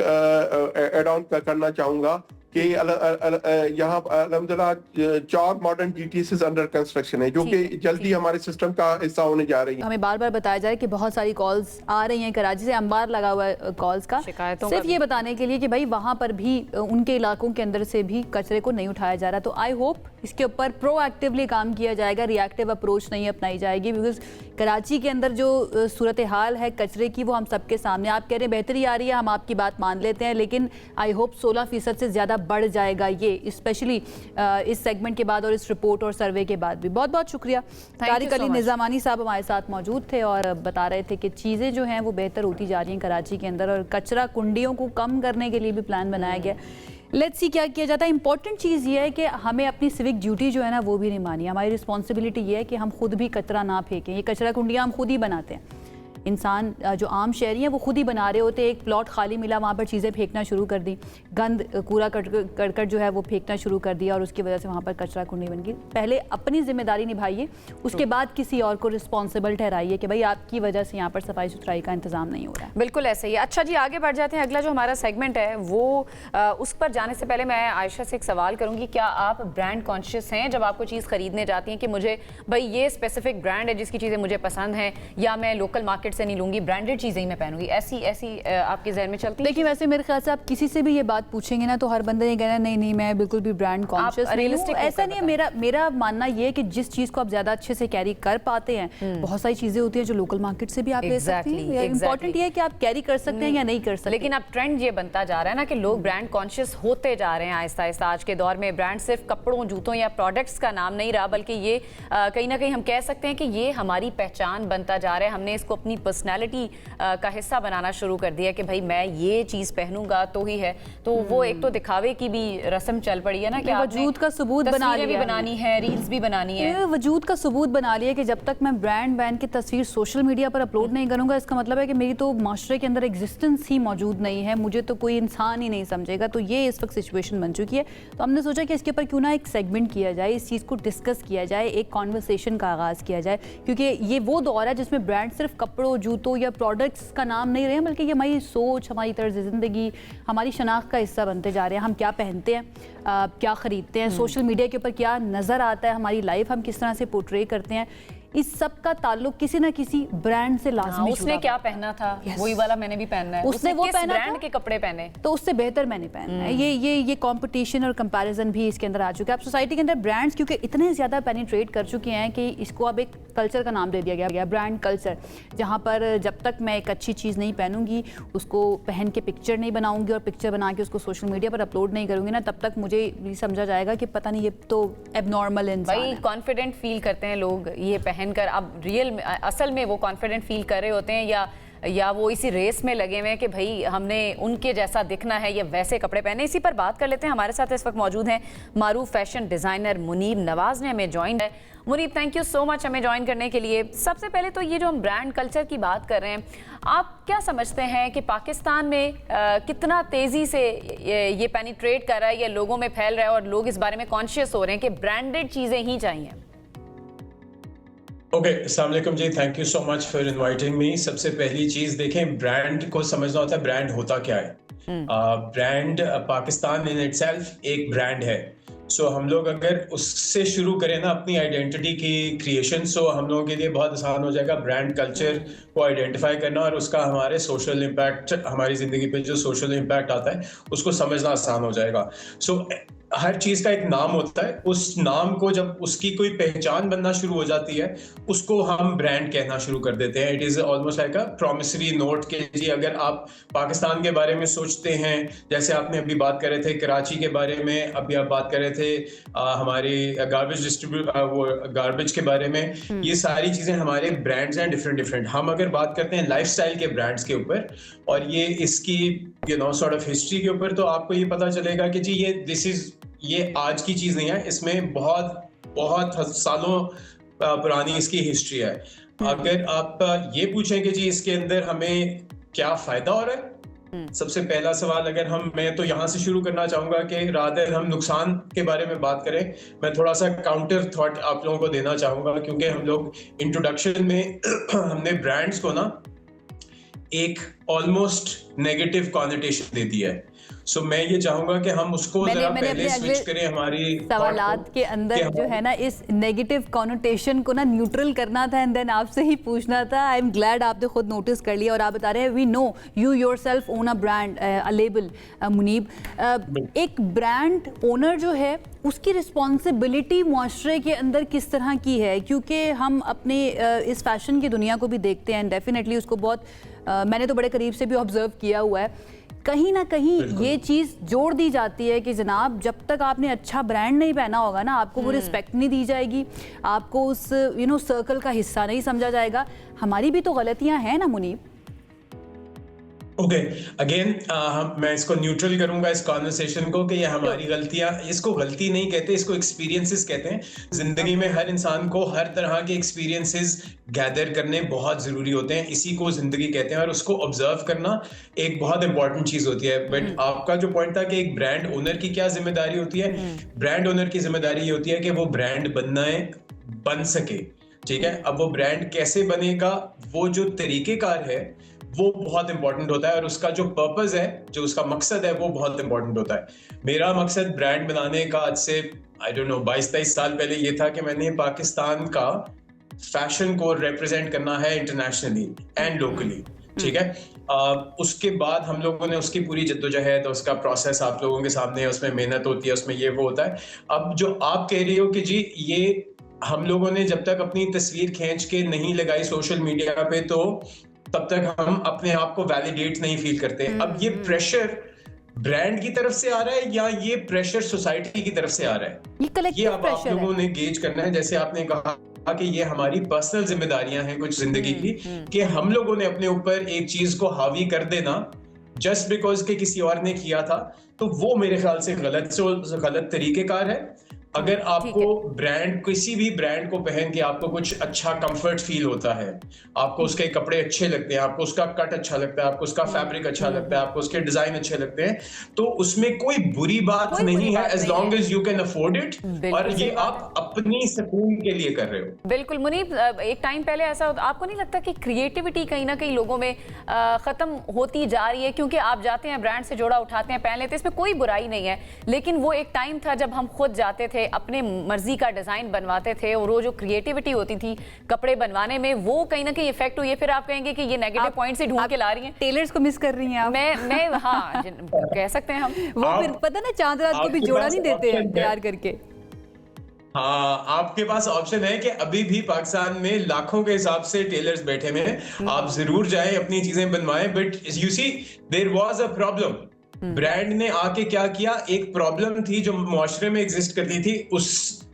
एड ऑन करना चाहूंगा कि यहाँ अल्हम्दुलिल्लाह 4 मॉडर्न GTSs अंडर कंस्ट्रक्शन है, जो कि जल्दी हमारे सिस्टम का हिस्सा होने जा रही है। हमें बार बार बताया जा रहा है कि बहुत सारी कॉल्स आ रही हैं, कराची से अंबार लगा हुआ है कॉल्स का, सिर्फ ये बताने के लिए कि भाई वहाँ पर भी उनके इलाकों के अंदर से भी कचरे को नहीं उठाया जा रहा। तो आई होप इसके ऊपर प्रोएक्टिवली काम किया जाएगा, रिएक्टिव अप्रोच नहीं अपनाई जाएगी, बिकॉज कराची के अंदर जो सूरत हाल है कचरे की वो हम सबके सामने। आप कह रहे हैं बेहतरी आ रही है, हम आपकी बात मान लेते हैं, लेकिन आई होप 16% से ज़्यादा बढ़ जाएगा ये, स्पेशली इस सेगमेंट के बाद और इस रिपोर्ट और सर्वे के बाद भी। बहुत बहुत शुक्रिया। तारिक अली निज़ामानी साहब हमारे साथ मौजूद थे और बता रहे थे कि चीज़ें जो हैं वो बेहतर होती जा रही हैं कराची के अंदर, और कचरा कुंडियों को कम करने के लिए भी प्लान बनाया गया। लेट्स सी क्या किया जाता है। इंपॉर्टेंट चीज़ ये है कि हमें अपनी सिविक ड्यूटी जो है ना वो भी नहीं मानी। हमारी रिस्पॉन्सिबिलिटी ये है कि हम खुद भी कचरा ना फेंकें। ये कचरा कुंडियाँ हम खुद ही बनाते हैं, इंसान जो आम शहरी हैं वो खुद ही बना रहे होते हैं। एक प्लॉट खाली मिला, वहाँ पर चीज़ें फेंकना शुरू कर दी, गंद कूड़ा करकट जो है वो फेंकना शुरू कर दिया, और उसकी वजह से वहाँ पर कचरा कुंडी बन गई। पहले अपनी जिम्मेदारी निभाइए, उसके बाद किसी और को रिस्पॉन्सिबल ठहराइए कि भाई आपकी वजह से यहाँ पर सफाई सुथराई का इंतजाम नहीं हो रहा है। बिल्कुल ऐसे ही। अच्छा जी, आगे बढ़ जाते हैं। अगला जो हमारा सेगमेंट है वो उस पर जाने से पहले मैं आयशा से एक सवाल करूँगी, क्या आप ब्रांड कॉन्शियस हैं जब आपको चीज़ खरीदने जाती हैं कि मुझे भाई ये स्पेसिफिक ब्रांड है जिसकी चीज़ें मुझे पसंद हैं, या मैं लोकल मार्केट से नहीं लूँगी, ब्रांडेड चीजें ही मैं पहनूंगी, ऐसी आपके ज़हन में चलती है? देखिए वैसे मेरे ख्याल से आप किसी से भी ये बात पूछेंगे ना तो हर बंदे ने कहना नहीं मैं बिल्कुल भी ब्रांड कॉन्शियस नहीं हूं। ऐसा नहीं है। मेरा मानना ये है कि जिस चीज को आप ज्यादा अच्छे से कैरी कर पाते हैं, बहुत सारी चीजें होती हैं जो लोकल मार्केट से भी आप ले सकते हैं। इंपॉर्टेंट ये है कि आप कैरी कर सकते हैं या नहीं कर सकते। लेकिन अब ट्रेंड ये बनता जा रहा है ना कि लोग ब्रांड कॉन्शियस होते जा रहे हैं आहिस्ता आहिस्ता। आज के दौर में ब्रांड सिर्फ कपड़ों, जूतों या प्रोडक्ट्स का नाम नहीं रहा, बल्कि ये कहीं ना कहीं हम कह सकते हैं कि ये हमारी पहचान बनता जा रहा है। हमने इसको अपनी पर्सनैलिटी का हिस्सा बनाना शुरू कर दिया कि भाई मैं ये चीज पहनूंगा तो ही है। तो वो एक तो दिखावे की भी रस्म चल पड़ी है ना कि वजूद का सबूत बना लिया, भी बनानी है, रील्स भी बनानी है, वजूद का सबूत बना लिया कि जब तक मैं ब्रांड बैन की तस्वीर सोशल मीडिया पर अपलोड नहीं करूंगा, इसका मतलब है कि मेरी तो माशरे के अंदर एग्जिस्टेंस ही मौजूद नहीं है, मुझे तो कोई इंसान ही नहीं समझेगा। तो ये इस वक्त सिचुएशन बन चुकी है। तो हमने सोचा कि इसके ऊपर क्यों ना एक सेगमेंट किया जाए, इस चीज़ को डिस्कस किया जाए, एक कॉन्वर्सेशन का आगाज़ किया जाए, क्योंकि ये वो दौर है जिसमें ब्रांड सिर्फ कपड़ों, जूतों या प्रोडक्ट्स का नाम नहीं रहे, बल्कि ये हमारी सोच, हमारी तर्ज ज़िंदगी, हमारी शनाख्त का हिस्सा बनते जा रहे हैं। हम क्या पहनते हैं, क्या ख़रीदते हैं, सोशल मीडिया के ऊपर क्या नज़र आता है, हमारी लाइफ हम किस तरह से पोर्ट्रे करते हैं, इस सब का ताल्लुक किसी ना किसी ब्रांड से लाजमी। उसने क्या पहना था, वही वाला मैंने भी पहनना है। उसने वो पहना, ब्रांड के कपड़े पहने तो उससे बेहतर मैंने पहनना है। ये कंपटीशन और कंपैरिजन भी इसके अंदर आ चुका है। अब सोसाइटी के अंदर ब्रांड्स क्योंकि इतने ज़्यादा पेनिट्रेट कर चुके हैं कि इसको अब एक कल्चर का नाम दे दिया गया, ब्रांड कल्चर, जहाँ पर जब तक मैं एक अच्छी चीज़ नहीं पहनूंगी, उसको पहन के पिक्चर नहीं बनाऊंगी और पिक्चर बना के उसको सोशल मीडिया पर अपलोड नहीं करूंगी ना, तब तक मुझे ये समझा जाएगा कि पता नहीं ये तो एबनॉर्मल इंसान है। कॉन्फिडेंट फील करते हैं लोग ये पहनकर। अब असल में वो कॉन्फिडेंट फील कर रहे होते हैं या वो इसी रेस में लगे हुए हैं कि भाई हमने उनके जैसा दिखना है या वैसे कपड़े पहने। इसी पर बात कर लेते हैं। हमारे साथ इस वक्त मौजूद हैं मारूफ फैशन डिज़ाइनर मुनीब नवाज ने हमें ज्वाइन है। Muneeb, thank you so much हमें ज्वाइन करने के लिए। सबसे पहले तो ये जो हम ब्रांड कल्चर की बात कर रहे हैं, आप क्या समझते हैं कि पाकिस्तान में कितना तेज़ी से ये पेनिट्रेट कर रहा है या लोगों में फैल रहा है और लोग इस बारे में कॉन्शियस हो रहे हैं कि ब्रांडेड चीज़ें ही चाहिए? ओके, अस्सलाम वालेकुम जी, thank you so much for inviting me. सबसे पहली चीज़ देखें, ब्रांड को समझना होता है ब्रांड होता क्या है। ब्रांड पाकिस्तान इन इटसेल्फ एक ब्रांड है। सो हम लोग अगर उससे शुरू करें ना अपनी आइडेंटिटी की क्रिएशन, सो हम लोगों के लिए बहुत आसान हो जाएगा ब्रांड कल्चर को आइडेंटिफाई करना और उसका हमारे सोशल इम्पैक्ट, हमारी ज़िंदगी पे जो सोशल इम्पैक्ट आता है उसको समझना आसान हो जाएगा। सो हर चीज का एक नाम होता है, उस नाम को जब उसकी कोई पहचान बनना शुरू हो जाती है उसको हम ब्रांड कहना शुरू कर देते हैं। It is almost like a promissory note के जी अगर आप पाकिस्तान के बारे में सोचते हैं, जैसे आपने अभी बात कर रहे थे कराची के बारे में, अभी आप बात कर रहे थे हमारी गार्बेज के बारे में, ये सारी चीजें हमारे ब्रांड्स हैं डिफरेंट। हम अगर बात करते हैं लाइफस्टाइल के ब्रांड्स के ऊपर और ये इसकी सॉर्ट ऑफ हिस्ट्री के ऊपर, तो आपको ये पता चलेगा कि जी ये आज की चीज नहीं है, इसमें बहुत सालों पुरानी इसकी हिस्ट्री है। अगर आप ये पूछें कि जी इसके अंदर हमें क्या फायदा हो रहा है, सबसे पहला सवाल मैं तो यहाँ से शुरू करना चाहूंगा कि रादर हम नुकसान के बारे में बात करें, मैं थोड़ा सा काउंटर थॉट आप लोगों को देना चाहूंगा, क्योंकि हम लोग इंट्रोडक्शन में हमने ब्रांड्स को ना एक ऑलमोस्ट नेगेटिव कॉनोटेशन दे दिया है। सो मैं ये चाहूंगा कि हम उसको जरा पहले स्विच करें हमारी सवालात के अंदर जो है ना इस नेगेटिव कॉनोटेशन को ना न्यूट्रल करना था एंड देन आपसे ही पूछना था। आई एम ग्लैड आपने खुद नोटिस कर लिया और आप बता रहे हैं we know you yourself own a brand a label. Muneeb, एक ब्रांड ओनर जो है उसकी रिस्पॉन्सिबिलिटी मुआशरे के अंदर किस तरह की है, क्योंकि हम अपने इस फैशन की दुनिया को भी देखते हैं एंड डेफिनेटली उसको बहुत मैंने तो बड़े करीब से भी ऑब्जर्व किया हुआ है। कहीं ना कहीं ये चीज जोड़ दी जाती है कि जनाब जब तक आपने अच्छा ब्रांड नहीं पहना होगा ना आपको वो रिस्पेक्ट नहीं दी जाएगी, आपको उस सर्कल का हिस्सा नहीं समझा जाएगा। हमारी भी तो गलतियां हैं ना मुनीब। ओके, अगेन मैं इसको न्यूट्रल करूंगा इस कॉन्वर्सेशन को कि ये हमारी गलतियां, इसको गलती नहीं कहते, इसको एक्सपीरियंसेस कहते हैं। जिंदगी में हर इंसान को हर तरह के एक्सपीरियंसेस गैदर करने बहुत जरूरी होते हैं, इसी को जिंदगी कहते हैं और उसको ऑब्जर्व करना एक बहुत इंपॉर्टेंट चीज होती है। बट आपका जो पॉइंट था कि एक ब्रांड ओनर की क्या जिम्मेदारी होती है, ब्रांड ओनर की जिम्मेदारी ये होती है कि वो ब्रांड बन सके। ठीक है, अब वो ब्रांड कैसे बनेगा, वो जो तरीकेकार है वो बहुत इंपॉर्टेंट होता है और उसका जो पर्पस है, जो उसका मकसद है वो बहुत इंपॉर्टेंट होता है। मेरा मकसद ब्रांड बनाने का आज से आई डोंट नो 22-23 साल पहले ये था कि मैंने पाकिस्तान का फैशन को रिप्रेजेंट करना है इंटरनेशनली एंड लोकली। ठीक है, उसके बाद हम लोगों ने उसकी पूरी जद्दोजहद, उसका प्रोसेस आप लोगों के सामने है, उसमें मेहनत होती है, उसमें ये वो होता है। अब जो आप कह रही हो कि जी ये हम लोगों ने जब तक अपनी तस्वीर खींच के नहीं लगाई सोशल मीडिया पे तो तब तक हम अपने आप को वैलिडेट नहीं फील करते। अब ये प्रेशर ब्रांड की तरफ से आ रहा है या ये प्रेशर सोसाइटी की तरफ से आ रहा है, ये अब आप लोगों ने गेज करना है। जैसे आपने कहा कि ये हमारी पर्सनल जिम्मेदारियां हैं कुछ जिंदगी की, कि हम लोगों ने अपने ऊपर एक चीज को हावी कर देना जस्ट बिकॉज के किसी और ने किया था, तो वो मेरे ख्याल से गलत तरीकेकार है। अगर आपको ब्रांड, किसी भी ब्रांड को पहन के आपको कुछ अच्छा कंफर्ट फील होता है, आपको उसके कपड़े अच्छे लगते हैं, आपको उसका कट अच्छा लगता है, आपको उसका फैब्रिक अच्छा लगता है, आपको उसके डिजाइन अच्छे लगते हैं, तो उसमें कोई बुरी बात नहीं है as long as you can afford it, और ये आप अपनी सुकून के लिए कर रहे हो। बिल्कुल मुनीब, एक टाइम पहले ऐसा होता, आपको नहीं लगता कि क्रिएटिविटी कहीं ना कहीं लोगों में खत्म होती जा रही है? क्योंकि आप जाते हैं ब्रांड से जोड़ा उठाते हैं, पहन लेते हैं, इसमें कोई बुराई नहीं है, लेकिन वो एक टाइम था जब हम खुद जाते थे, अपने मर्जी का डिजाइन बनवाते थे और वो जो क्रिएटिविटी होती थी कपड़े बनवाने में, वो कहीं ना कहीं इफेक्ट हुई है। फिर आप कहेंगे कि ये नेगेटिव पॉइंट से ढूंढ के ला रही हैं, टेलर्स को मिस कर रही हैं आप। मैं हाँ कह सकते हैं हम, वो फिर पता ना चांद रात को भी जोड़ा नहीं देते हैं तैयार करके। हाँ, आपके पास ऑप्शन है कि अभी भी पाकिस्तान में लाखों के हिसाब से टेलर्स बैठे हुए हैं, आप जरूर जाएं अपनी चीजें बनवाएं। But you see there was a problem, brand ने आके क्या किया, एक प्रॉब्लम थी जो मुआशरे में एग्जिस्ट करती थी,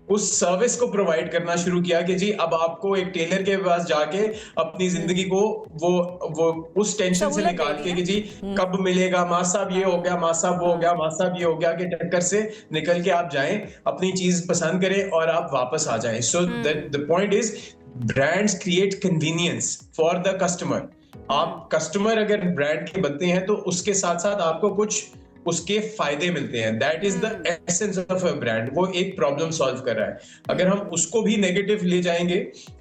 उस सर्विस को प्रोवाइड करना शुरू किया कि जी अब आपको एक टेलर के पास जाके अपनी जिंदगी को वो उस टेंशन से निकाल के कि जी कब मिलेगा, माँ साहब ये हो गया, माँ साहब वो हो गया, माँ साहब ये हो गया, के टक्कर से निकल के आप जाएं, अपनी चीज पसंद करें और आप वापस आ जाएं। So the point is brands create convenience for the customer. आप कस्टमर अगर ब्रांड के बनते हैं तो उसके साथ साथ आपको कुछ उसके फायदे मिलते हैं। That is the essence of a brand. वो एक प्रॉब्लम सॉल्व कर रहा है। अगर हम उसको भी नेगेटिव ले जाएंगे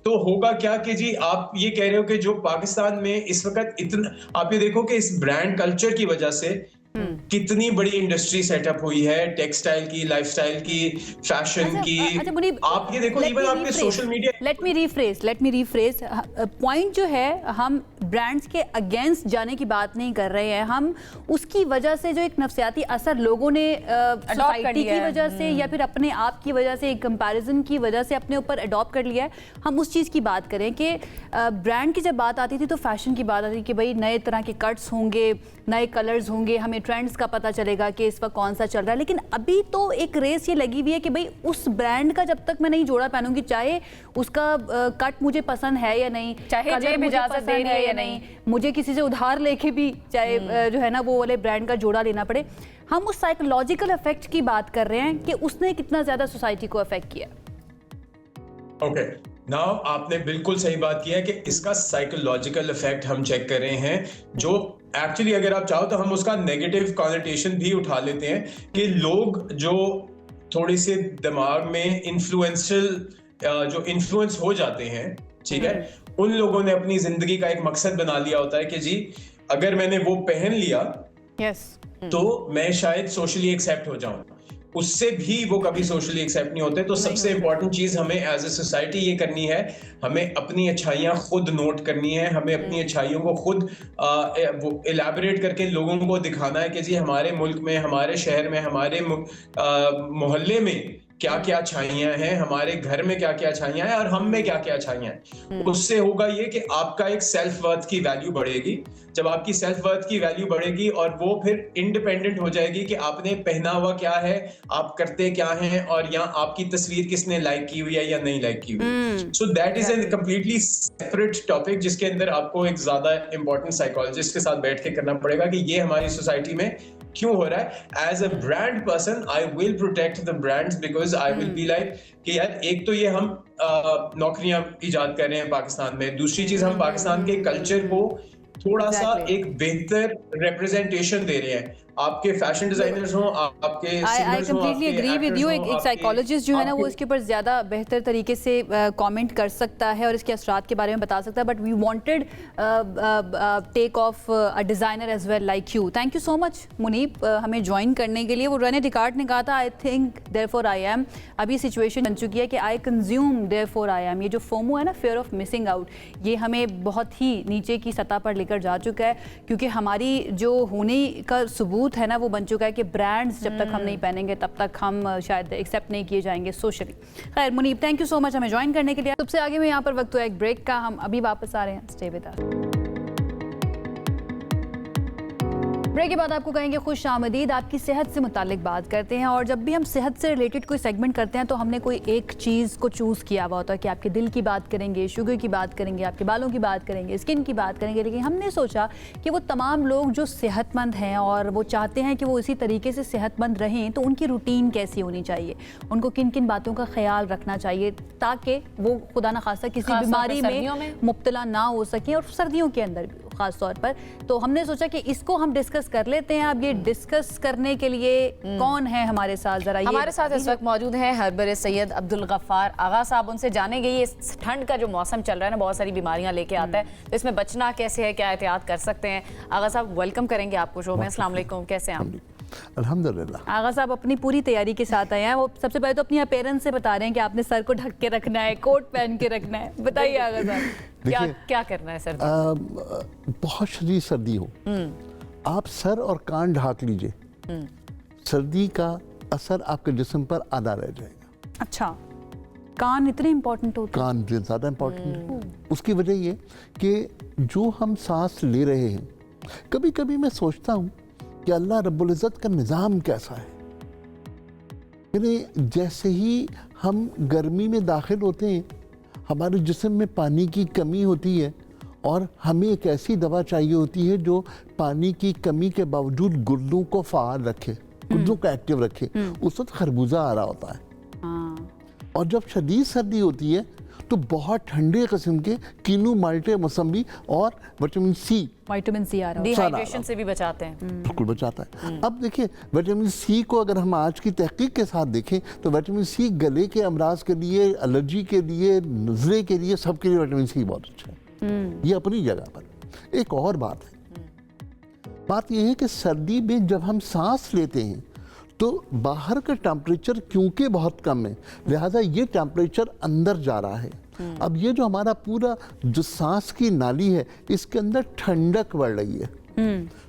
तो होगा क्या कि जी आप ये कह रहे हो कि जो पाकिस्तान में इस वक्त इतना, आप ये देखो कि इस ब्रांड कल्चर की वजह से कितनी बड़ी इंडस्ट्री सेटअप हुई है, टेक्सटाइल की, लाइफस्टाइल की, फैशन की। मुनीब, आप ये देखो, इवन आपके social media. Let me rephrase point जो है, हम ब्रांड्स के अगेंस्ट जाने की बात नहीं कर रहे हैं, हम उसकी वजह से जो एक नफसियाती असर लोगों ने सोसाइटी की वजह से या फिर अपने आप की वजह से, एक कंपैरिजन की वजह से अपने ऊपर अडॉप्ट कर लिया है, हम उस चीज़ की बात करें कि ब्रांड की जब बात आती थी तो फैशन की बात आती थी कि भाई नए तरह के कट्स होंगे, नए कलर्स होंगे, हमें ट्रेंड्स का पता चलेगा कि इस वक्त कौन सा चल रहा है। लेकिन अभी तो एक रेस ये लगी हुई है कि भाई उस ब्रांड का जब तक मैं नहीं जोड़ा पहनूंगी, चाहे उसका कट मुझे पसंद है या नहीं, चाहे जेब इजाजत दे रही है या नहीं, मुझे किसी से उधार लेके भी चाहे जो है ना वो वाले ब्रांड का जोड़ा लेना पड़े, हम उस साइकोलॉजिकल इफेक्ट की बात कर रहे हैं कि उसने कितना ज्यादा सोसाइटी को अफेक्ट किया। ओके, नाउ आपने बिल्कुल सही बात की है कि इसका साइकोलॉजिकल इफेक्ट हम चेक कर रहे हैं, जो एक्चुअली अगर आप चाहो तो हम उसका नेगेटिव कॉनोटेशन भी उठा लेते हैं कि लोग जो थोड़ी से दिमाग में जो इन्फ्लुएंस हो जाते हैं, ठीक है, उन लोगों ने अपनी जिंदगी का एक मकसद बना लिया होता है कि जी अगर मैंने वो पहन लिया तो मैं शायद सोशली एक्सेप्ट हो जाऊं। उससे भी वो कभी सोशली एक्सेप्ट नहीं होते। तो सबसे इंपॉर्टेंट चीज हमें एज ए सोसाइटी ये करनी है, हमें अपनी अच्छाइयां खुद नोट करनी है, हमें अपनी अच्छाइयों को खुद इलैबोरेट करके लोगों को दिखाना है कि जी हमारे मुल्क में, हमारे शहर में, हमारे मोहल्ले में क्या क्या अच्छाइयां हैं, हमारे घर में क्या क्या अच्छाइयां हैं और हम में क्या क्या अच्छाइयां हैं। उससे होगा ये कि आपका एक सेल्फ वर्थ की वैल्यू बढ़ेगी। जब आपकी सेल्फ वर्थ की वैल्यू बढ़ेगी और वो फिर इंडिपेंडेंट हो जाएगी कि आपने पहना हुआ क्या है, आप करते क्या हैं और या आपकी तस्वीर किसने लाइक की हुई है या नहीं लाइक की हुई। So that is a completely separate topic जिसके अंदर आपको एक ज्यादा इंपॉर्टेंट साइकोलॉजिस्ट के साथ बैठ के करना पड़ेगा कि ये हमारी सोसाइटी में क्यों हो रहा है। As a brand person I will protect the brands because I will be like कि यार एक तो ये हम नौकरियां इजाद कर रहे हैं पाकिस्तान में, दूसरी चीज हम पाकिस्तान के कल्चर को थोड़ा सा एक बेहतर रिप्रेजेंटेशन दे रहे हैं। आपके फैशन डिजाइनर्स हो, आपके I completely agree with you. एक साइकोलॉजिस्ट जो है ना वो इसके ऊपर ज़्यादा बेहतर तरीके से कमेंट कर सकता है और इसके असरात के बारे में बता सकता है, but we wanted take of a designer as well like you. Thank you so much Muneeb हमें ज्वाइन करने के लिए। वो रेने डिकार्ट ने कहा था I think therefore I am, अभी सिचुएशन बन चुकी है कि I consume therefore I am. ये जो फोमो है ना, फियर ऑफ मिसिंग आउट, ये हमें बहुत ही नीचे की सतह पर लेकर जा चुका है, क्योंकि हमारी जो होने का सबूत है ना वो बन चुका है कि ब्रांड्स जब तक हम नहीं पहनेंगे तब तक हम शायद एक्सेप्ट नहीं किए जाएंगे सोशली। खैर Muneeb, thank you so much हमें ज्वाइन करने के लिए। सबसे आगे में यहाँ पर वक्त हुआ एक ब्रेक का, हम अभी वापस आ रहे हैं। Stay with us. ब्रेक के बाद आपको कहेंगे खुश आमदीद, आपकी सेहत से मुतालिक बात करते हैं। और जब भी हम सेहत से रिलेटेड कोई सेगमेंट करते हैं तो हमने कोई एक चीज़ को चूज़ किया हुआ होता है कि आपके दिल की बात करेंगे, शुगर की बात करेंगे, आपके बालों की बात करेंगे, स्किन की बात करेंगे। लेकिन हमने सोचा कि वो तमाम लोग जो सेहतमंद हैं और वो चाहते हैं कि वो इसी तरीके से सेहतमंद रहें, तो उनकी रूटीन कैसी होनी चाहिए, उनको किन किन बातों का ख्याल रखना चाहिए ताकि वो खुदा न खासा किसी बीमारी में मुब्तला ना हो सकें, और सर्दियों के अंदर ख़ास तौर पर। तो हमने सोचा कि इसको हम डिस्कस कर लेते हैं। अब ये डिस्कस करने के लिए कौन है हमारे साथ, जरा हमारे साथ इस वक्त मौजूद हैं हर्बर सैयद अब्दुल गफ्फार आगा साहब। उनसे जानेंगे ये ठंड का जो मौसम चल रहा है ना, बहुत सारी बीमारियां लेके आता है, तो इसमें बचना कैसे है, क्या एहतियात कर सकते हैं। आगा साहब वेलकम करेंगे आपको शो में। अस्सलाम वालेकुम, कैसे हैं आप? अल्हम्दुलिल्लाह। आगा साहब अपनी पूरी तैयारी के साथ आए हैं। वो सबसे पहले तो अपनी अपीयरेंस से बता रहे हैं कि आपने सर को ढक के रखना है, कोट पहन के रखना है। बताइए आगा साहब क्या करना है सर? बहुत शदीद सर्दी हो, आप सर और कान ढाक लीजिए, सर्दी का असर आपके जिस्म पर आधा रह जाएगा। अच्छा, कान इतने इम्पोर्टेंट होते हैं? कान ज़्यादा इम्पोर्टेंट है। उसकी वजह ये कि जो हम सांस ले रहे हैं, कभी कभी मैं सोचता हूँ कि अल्लाह रब्बुल इज़्ज़त का निज़ाम कैसा है। यानी जैसे ही हम गर्मी में दाखिल होते हैं, हमारे जिस्म में पानी की कमी होती है और हमें एक ऐसी दवा चाहिए होती है जो पानी की कमी के बावजूद गुर्दों को फ़ाल रखे, गुर्दों को एक्टिव रखे। उस वक्त खरबूजा आ रहा होता है। और जब शदीद सर्दी होती है तो बहुत ठंडे किस्म के कीनू, माल्टे, मौसमी और विटामिन सी आ रहा है, डिहाइड्रेशन से भी बचाते हैं। बिल्कुल बचाता है। अब देखिए विटामिन सी को अगर हम आज की तहकीक के साथ देखें तो विटामिन सी गले के अमराज के लिए, एलर्जी के लिए, नज़रे के लिए, सबके लिए विटामिन सी बहुत अच्छा है। ये अपनी जगह पर। एक और बात है, बात यह है कि सर्दी में जब हम सांस लेते हैं तो बाहर का टेम्परेचर क्योंकि बहुत कम है, लिहाजा ये टेम्परेचर अंदर जा रहा है। अब ये जो हमारा पूरा जो सांस की नाली है, इसके अंदर ठंडक बढ़ रही है।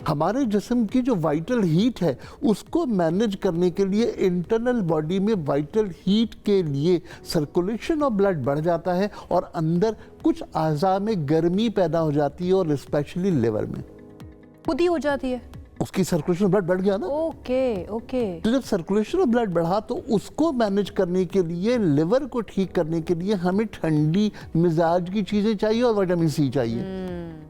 हमारे जिस्म की जो वाइटल हीट है उसको मैनेज करने के लिए इंटरनल बॉडी में वाइटल हीट के लिए सर्कुलेशन ऑफ ब्लड बढ़ जाता है और अंदर कुछ अज़ा में गर्मी पैदा हो जाती है, और स्पेशली लिवर में खुद ही हो जाती है। उसकी सर्कुलेशन ब्लड बढ़ गया ना। Okay okay. तो जब सर्कुलेशन ऑफ ब्लड बढ़ा तो उसको मैनेज करने के लिए, लिवर को ठीक करने के लिए हमें ठंडी मिजाज की चीज़ें चाहिए और विटामिन सी चाहिए।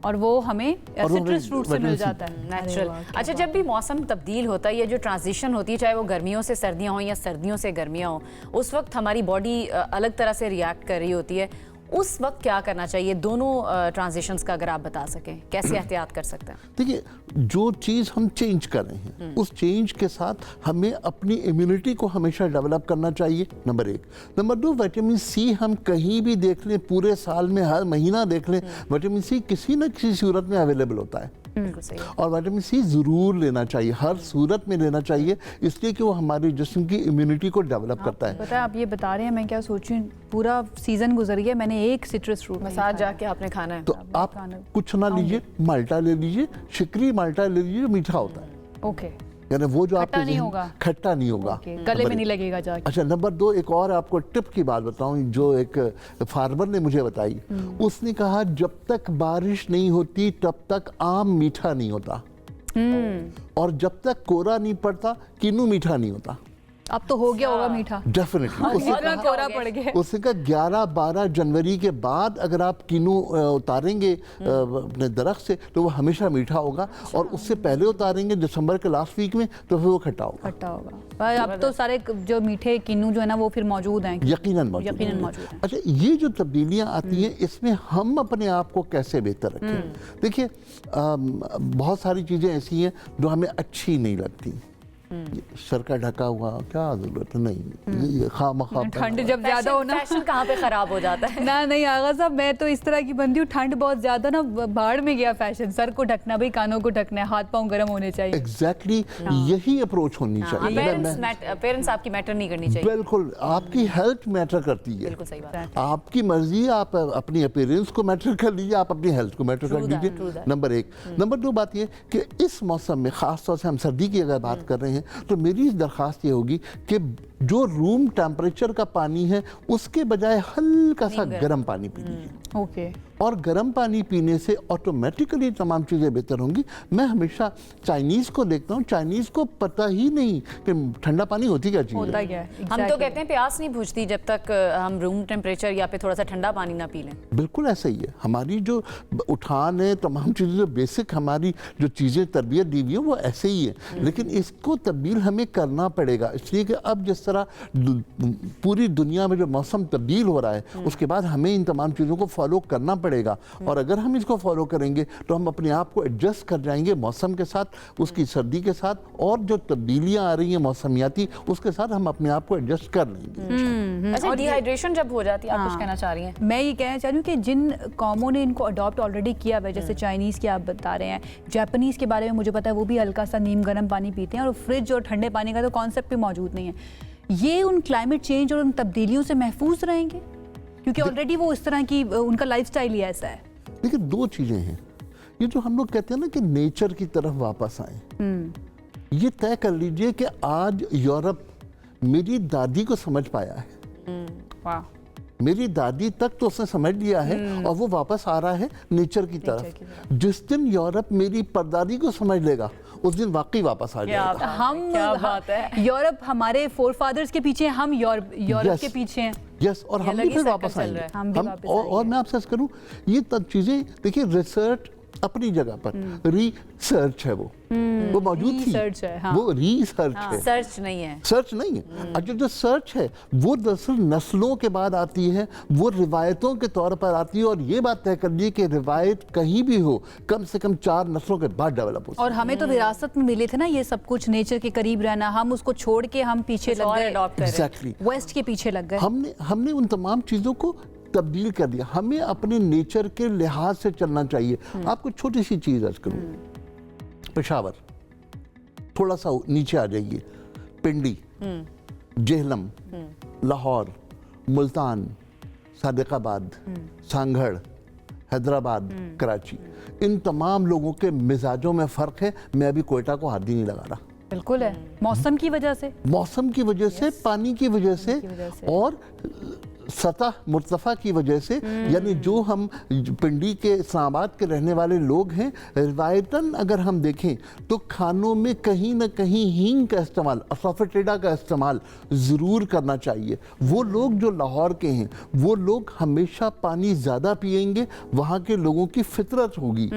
और वो हमें सिट्रस फ्रूट से मिल जाता है नेचुरल। अच्छा, जब भी मौसम तब्दील होता है, ये जो ट्रांजिशन होती है, चाहे वो गर्मियों से सर्दियां हो या सर्दियों से गर्मियां हो, उस वक्त हमारी बॉडी अलग तरह से रिएक्ट कर रही होती है। उस वक्त क्या करना चाहिए? दोनों ट्रांजिशंस का अगर आप बता सकें, कैसे एहतियात कर सकते हैं? देखिए, जो चीज़ हम चेंज कर रहे हैं उस चेंज के साथ हमें अपनी इम्यूनिटी को हमेशा डेवलप करना चाहिए, नंबर 1। नंबर 2, विटामिन सी हम कहीं भी देख लें, पूरे साल में हर महीना देख लें, विटामिन सी किसी न किसी सूरत में अवेलेबल होता है। और विटामिन सी ज़रूर लेना चाहिए, हर सूरत में लेना चाहिए, इसलिए कि वो हमारे जिस्म की इम्यूनिटी को डेवलप करता है। पता है, आप ये बता रहे हैं, मैं क्या सोचूं, पूरा सीजन गुजर गया, मैंने एक सिट्रस फ्रूट बस आज जाके आपने खाना है। तो आप कुछ ना लीजिए, माल्टा ले लीजिए, शिकरी माल्टा ले लीजिए, मीठा होता है। ओके। यानी वो जो आपके नहीं होगा, खट्टा नहीं होगा, गले में नहीं लगेगा जाके। अच्छा, नंबर 2, एक और आपको टिप की बात बताऊं जो एक फार्मर ने मुझे बताई। उसने कहा जब तक बारिश नहीं होती तब तक आम मीठा नहीं होता, और जब तक कोहरा नहीं पड़ता किन्नू मीठा नहीं होता। अब तो हो गया होगा मीठा। डेफिनेटली। कोहरा पड़ गया। उसने कहा 11-12 जनवरी के बाद अगर आप किन्नू उतारेंगे अपने दरख्त से तो वो हमेशा मीठा होगा, और उससे पहले उतारेंगे दिसंबर के लास्ट वीक में तो फिर वो खट्टा होगा। खट्टा होगा। अब तो सारे जो मीठे किन्नू जो है ना वो फिर मौजूद हैं। यकीनन मौजूद हैं। अच्छा, ये जो तब्दीलियां आती हैं इसमें हम अपने आप को कैसे बेहतर रखें? देखिए, बहुत सारी चीज़ें ऐसी हैं जो हमें अच्छी नहीं लगती। सर का ढका हुआ क्या जरूरत नहीं, खामखा ठंड जब ज्यादा हो ना, फैशन कहाँ पे खराब हो जाता है ना। नहीं आगा साहब, मैं तो इस तरह की बंदी हूँ, ठंड बहुत ज्यादा ना बाढ़ में गया फैशन। सर को ढकना भाई, कानों को ढकना है, हाथ पांव गर्म होने चाहिए। एग्जैक्टली यही अप्रोच होनी चाहिए। पेरेंट्स आपकी मैटर नहीं करनी चाहिए। बिल्कुल, आपकी हेल्थ मैटर करती है। बिल्कुल सही बात है। आपकी मर्जी, आप अपनी अपीयरेंस को मैटर कर लीजिए, आप अपनी हेल्थ को मैटर कर लीजिए, नंबर 1। नंबर 2 बात ये कि इस मौसम में खास तौर से हम सर्दी की अगर बात कर रहे हैं तो मेरी दरख्वास्त ये होगी कि जो रूम टेम्परेचर का पानी है उसके बजाय हल्का सा गर्म पानी पी लीजिए। ओके। और गर्म पानी पीने से ऑटोमेटिकली तमाम चीज़ें बेहतर होंगी। मैं हमेशा चाइनीज़ को देखता हूँ, चाइनीज़ को पता ही नहीं कि ठंडा पानी होती क्या चीज़ होता है। क्या है। हम तो कहते हैं प्यास नहीं बुझती जब तक हम रूम टेम्परेचर या फिर थोड़ा सा ठंडा पानी ना पी लें। बिल्कुल ऐसा ही है। हमारी जो उठान है, तमाम चीज़ें जो बेसिक हमारी जो चीज़ें तरबियत दी हुई है वो ऐसे ही है, लेकिन इसको तब्दील हमें करना पड़ेगा। इसलिए कि अब जिस तरह पूरी दुनिया में जो मौसम तब्दील हो रहा है उसके बाद हमें इन तमाम चीज़ों को फॉलो करना पड़ेगा, और अगर हम इसको फॉलो करेंगे तो हम अपने आप को एडजस्ट कर जाएंगे मौसम के साथ, उसकी सर्दी के साथ, और जो तब्दीलियां आ रही हैं मौसमियाती उसके साथ हम अपने आप को एडजस्ट कर लेंगे। अच्छा, डिहाइड्रेशन जब हो जाती है, आप कुछ कहना चाह रही हैं? मैं ये कहना चाह रही हूँ कि जिन कौमों ने इनको अडॉप्ट ऑलरेडी किया हुआ है, जैसे चाइनीज़ की आप बता रहे हैं, जापानीज़ के बारे में मुझे पता है, वो भी हल्का सा नीम गर्म पानी पीते हैं, और फ्रिज और ठंडे पानी का तो कॉन्सेप्ट भी मौजूद नहीं है। ये उन क्लाइमेट चेंज और उन तब्दीलियों से महफूज रहेंगे क्योंकि ऑलरेडी वो इस तरह की, उनका लाइफस्टाइल ही ऐसा है। देखिए, 2 चीज़ें हैं। ये जो हम लोग कहते हैं ना कि नेचर की तरफ वापस आए, ये तय कर लीजिए कि आज यूरोप मेरी दादी को समझ पाया है। वाह। मेरी दादी तक तो उसने समझ लिया है और वो वापस आ रहा है नेचर की तरफ। जिस दिन यूरोप मेरी परदादी को समझ लेगा उस दिन वाकई वापस आ जाएगा। हम क्या बात है, यूरोप हमारे फोरफादर्स के पीछे, हम यूरोप के पीछे हैं। यस, और हम भी फिर वापस आएंगे। और मैं आपसे करूं, ये तब चीजें देखिए, रिसर्च अपनी जगह पर, रिसर्च है वो मौजूद थी, वो रिसर्च है, सर्च नहीं है। सर्च नहीं है। अच्छा, जो सर्च है वो दरअसल नस्लों के बाद आती है, वो रिवायतों के तौर पर आती है, और ये बात तय कर ली कि रिवायत कहीं भी हो कम से कम 4 नस्लों के बाद डेवलप हो। और हमें तो विरासत में मिले थे ना ये सब कुछ, नेचर के करीब रहना, हम उसको छोड़ के हम पीछे लग गए, एग्जैक्टली वेस्ट के पीछे लग गए। हमने उन तमाम चीजों को तब्दील कर दिया। हमें अपने नेचर के लिहाज से चलना चाहिए। आपको छोटी सी चीज अर्ज करूं, पेशावर, थोड़ा सा नीचे आ जाइए, पिंडी, जेहलम, लाहौर, मुल्तान, सादिकाबाद, सांगड़, हैदराबाद, कराची, इन तमाम लोगों के मिजाजों में फ़र्क है। मैं अभी कोयटा को हाथ ही नहीं लगा रहा। बिल्कुल है, मौसम की वजह से, मौसम की वजह से, पानी की वजह से और सतह मुर्तफ़ा की वजह से। यानी जो हम पिंडी के इस्लामाबाद के रहने वाले लोग हैं, रिवायतन अगर हम देखें तो खानों में कहीं ना कहीं हींग का इस्तेमाल, असॉफेटेडा का इस्तेमाल ज़रूर करना चाहिए। वो लोग जो लाहौर के हैं वो लोग हमेशा पानी ज़्यादा पिएंगे, वहाँ के लोगों की फितरत होगी।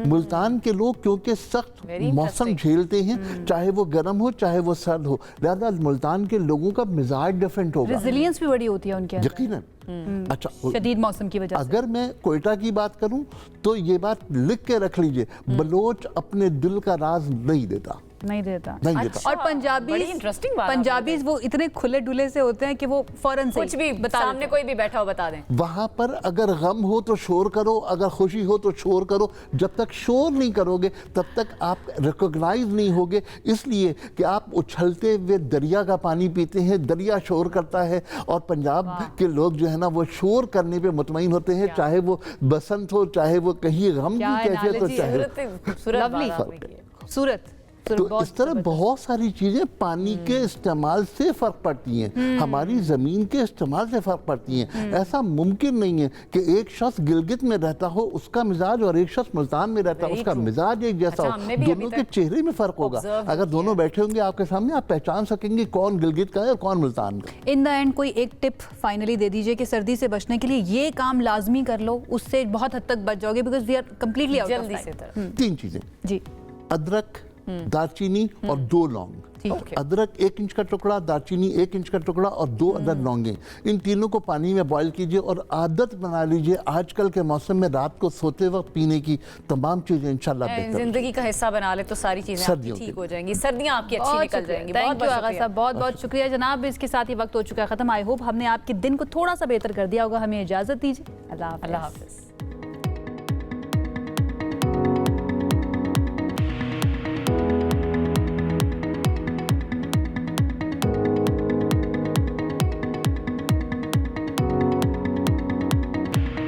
मुल्तान के लोग क्योंकि सख्त मौसम झेलते हैं, चाहे वो गर्म हो चाहे वो सर्द हो, लिहाजा मुल्तान के लोगों का मिजाज डिफरेंट होगा, रेजिलियंस भी बड़ी होती है उनके अंदर। यकीनन। अच्छा, शदीद मौसम की वजह से। अगर मैं कोयटा की बात करूं तो ये बात लिख के रख लीजिए, बलोच अपने दिल का राज नहीं देता, नहीं देता। नहीं देता। और पंजाबी, बड़ी इंटरेस्टिंग बात पंजाबी वो इतने खुले डुले से होते हैं कि वो फौरन से कुछ भी सामने कोई भी बैठा हो बता दें। वहां पर अगर गम हो तो शोर करो, अगर खुशी हो तो शोर करो। जब तक शोर नहीं करोगे तब तक आप रिकॉग्नाइज नहीं होगे, इसलिए कि आप उछलते हुए दरिया का पानी पीते हैं, दरिया शोर करता है। और पंजाब के लोग जो है ना वो शोर करने पे मुतमईन होते हैं, चाहे वो बसंत हो, चाहे वो कहीं गम की कैफियत हो, चाहे सूरत। तो इस तरह बहुत सारी चीजें पानी के इस्तेमाल से फर्क पड़ती हैं, हमारी जमीन के इस्तेमाल से फर्क पड़ती हैं। ऐसा मुमकिन नहीं है कि एक शख्स गिलगित में रहता हो उसका मिजाज और एक शख्स मुल्तान में रहता है उसका मिजाज एक जैसा हो। दोनों के चेहरे में फर्क होगा। अगर दोनों बैठे होंगे आपके सामने, आप पहचान सकेंगे कौन गिलगित का है और कौन मुल्तान का। इन द एंड कोई एक टिप फाइनली दे दीजिए कि सर्दी से बचने के लिए ये काम लाजमी कर लो, उससे बहुत हद तक बच जाओगे, because we are completely out of time. 3 चीजें जी, अदरक, दालचीनी और 2 लौंग। अदरक 1 इंच का टुकड़ा, दालचीनी 1 इंच का टुकड़ा और 2 अदद लौंगे। इन तीनों को पानी में बॉईल कीजिए और आदत बना लीजिए आजकल के मौसम में रात को सोते वक्त पीने की। तमाम चीजें इंशाल्लाह बेहतर जिंदगी का हिस्सा बना ले तो सारी चीजें आपकी ठीक हो जाएंगी, सर्दियां आपकी अच्छी निकल जाएंगी। थैंक यू आगा साहब, बहुत बहुत शुक्रिया जनाब। इसके साथ ही वक्त हो चुका है खत्म। आई होप हमने आपके दिन को थोड़ा सा बेहतर कर दिया होगा। हमें इजाजत दीजिए। अल्लाह हाफिज।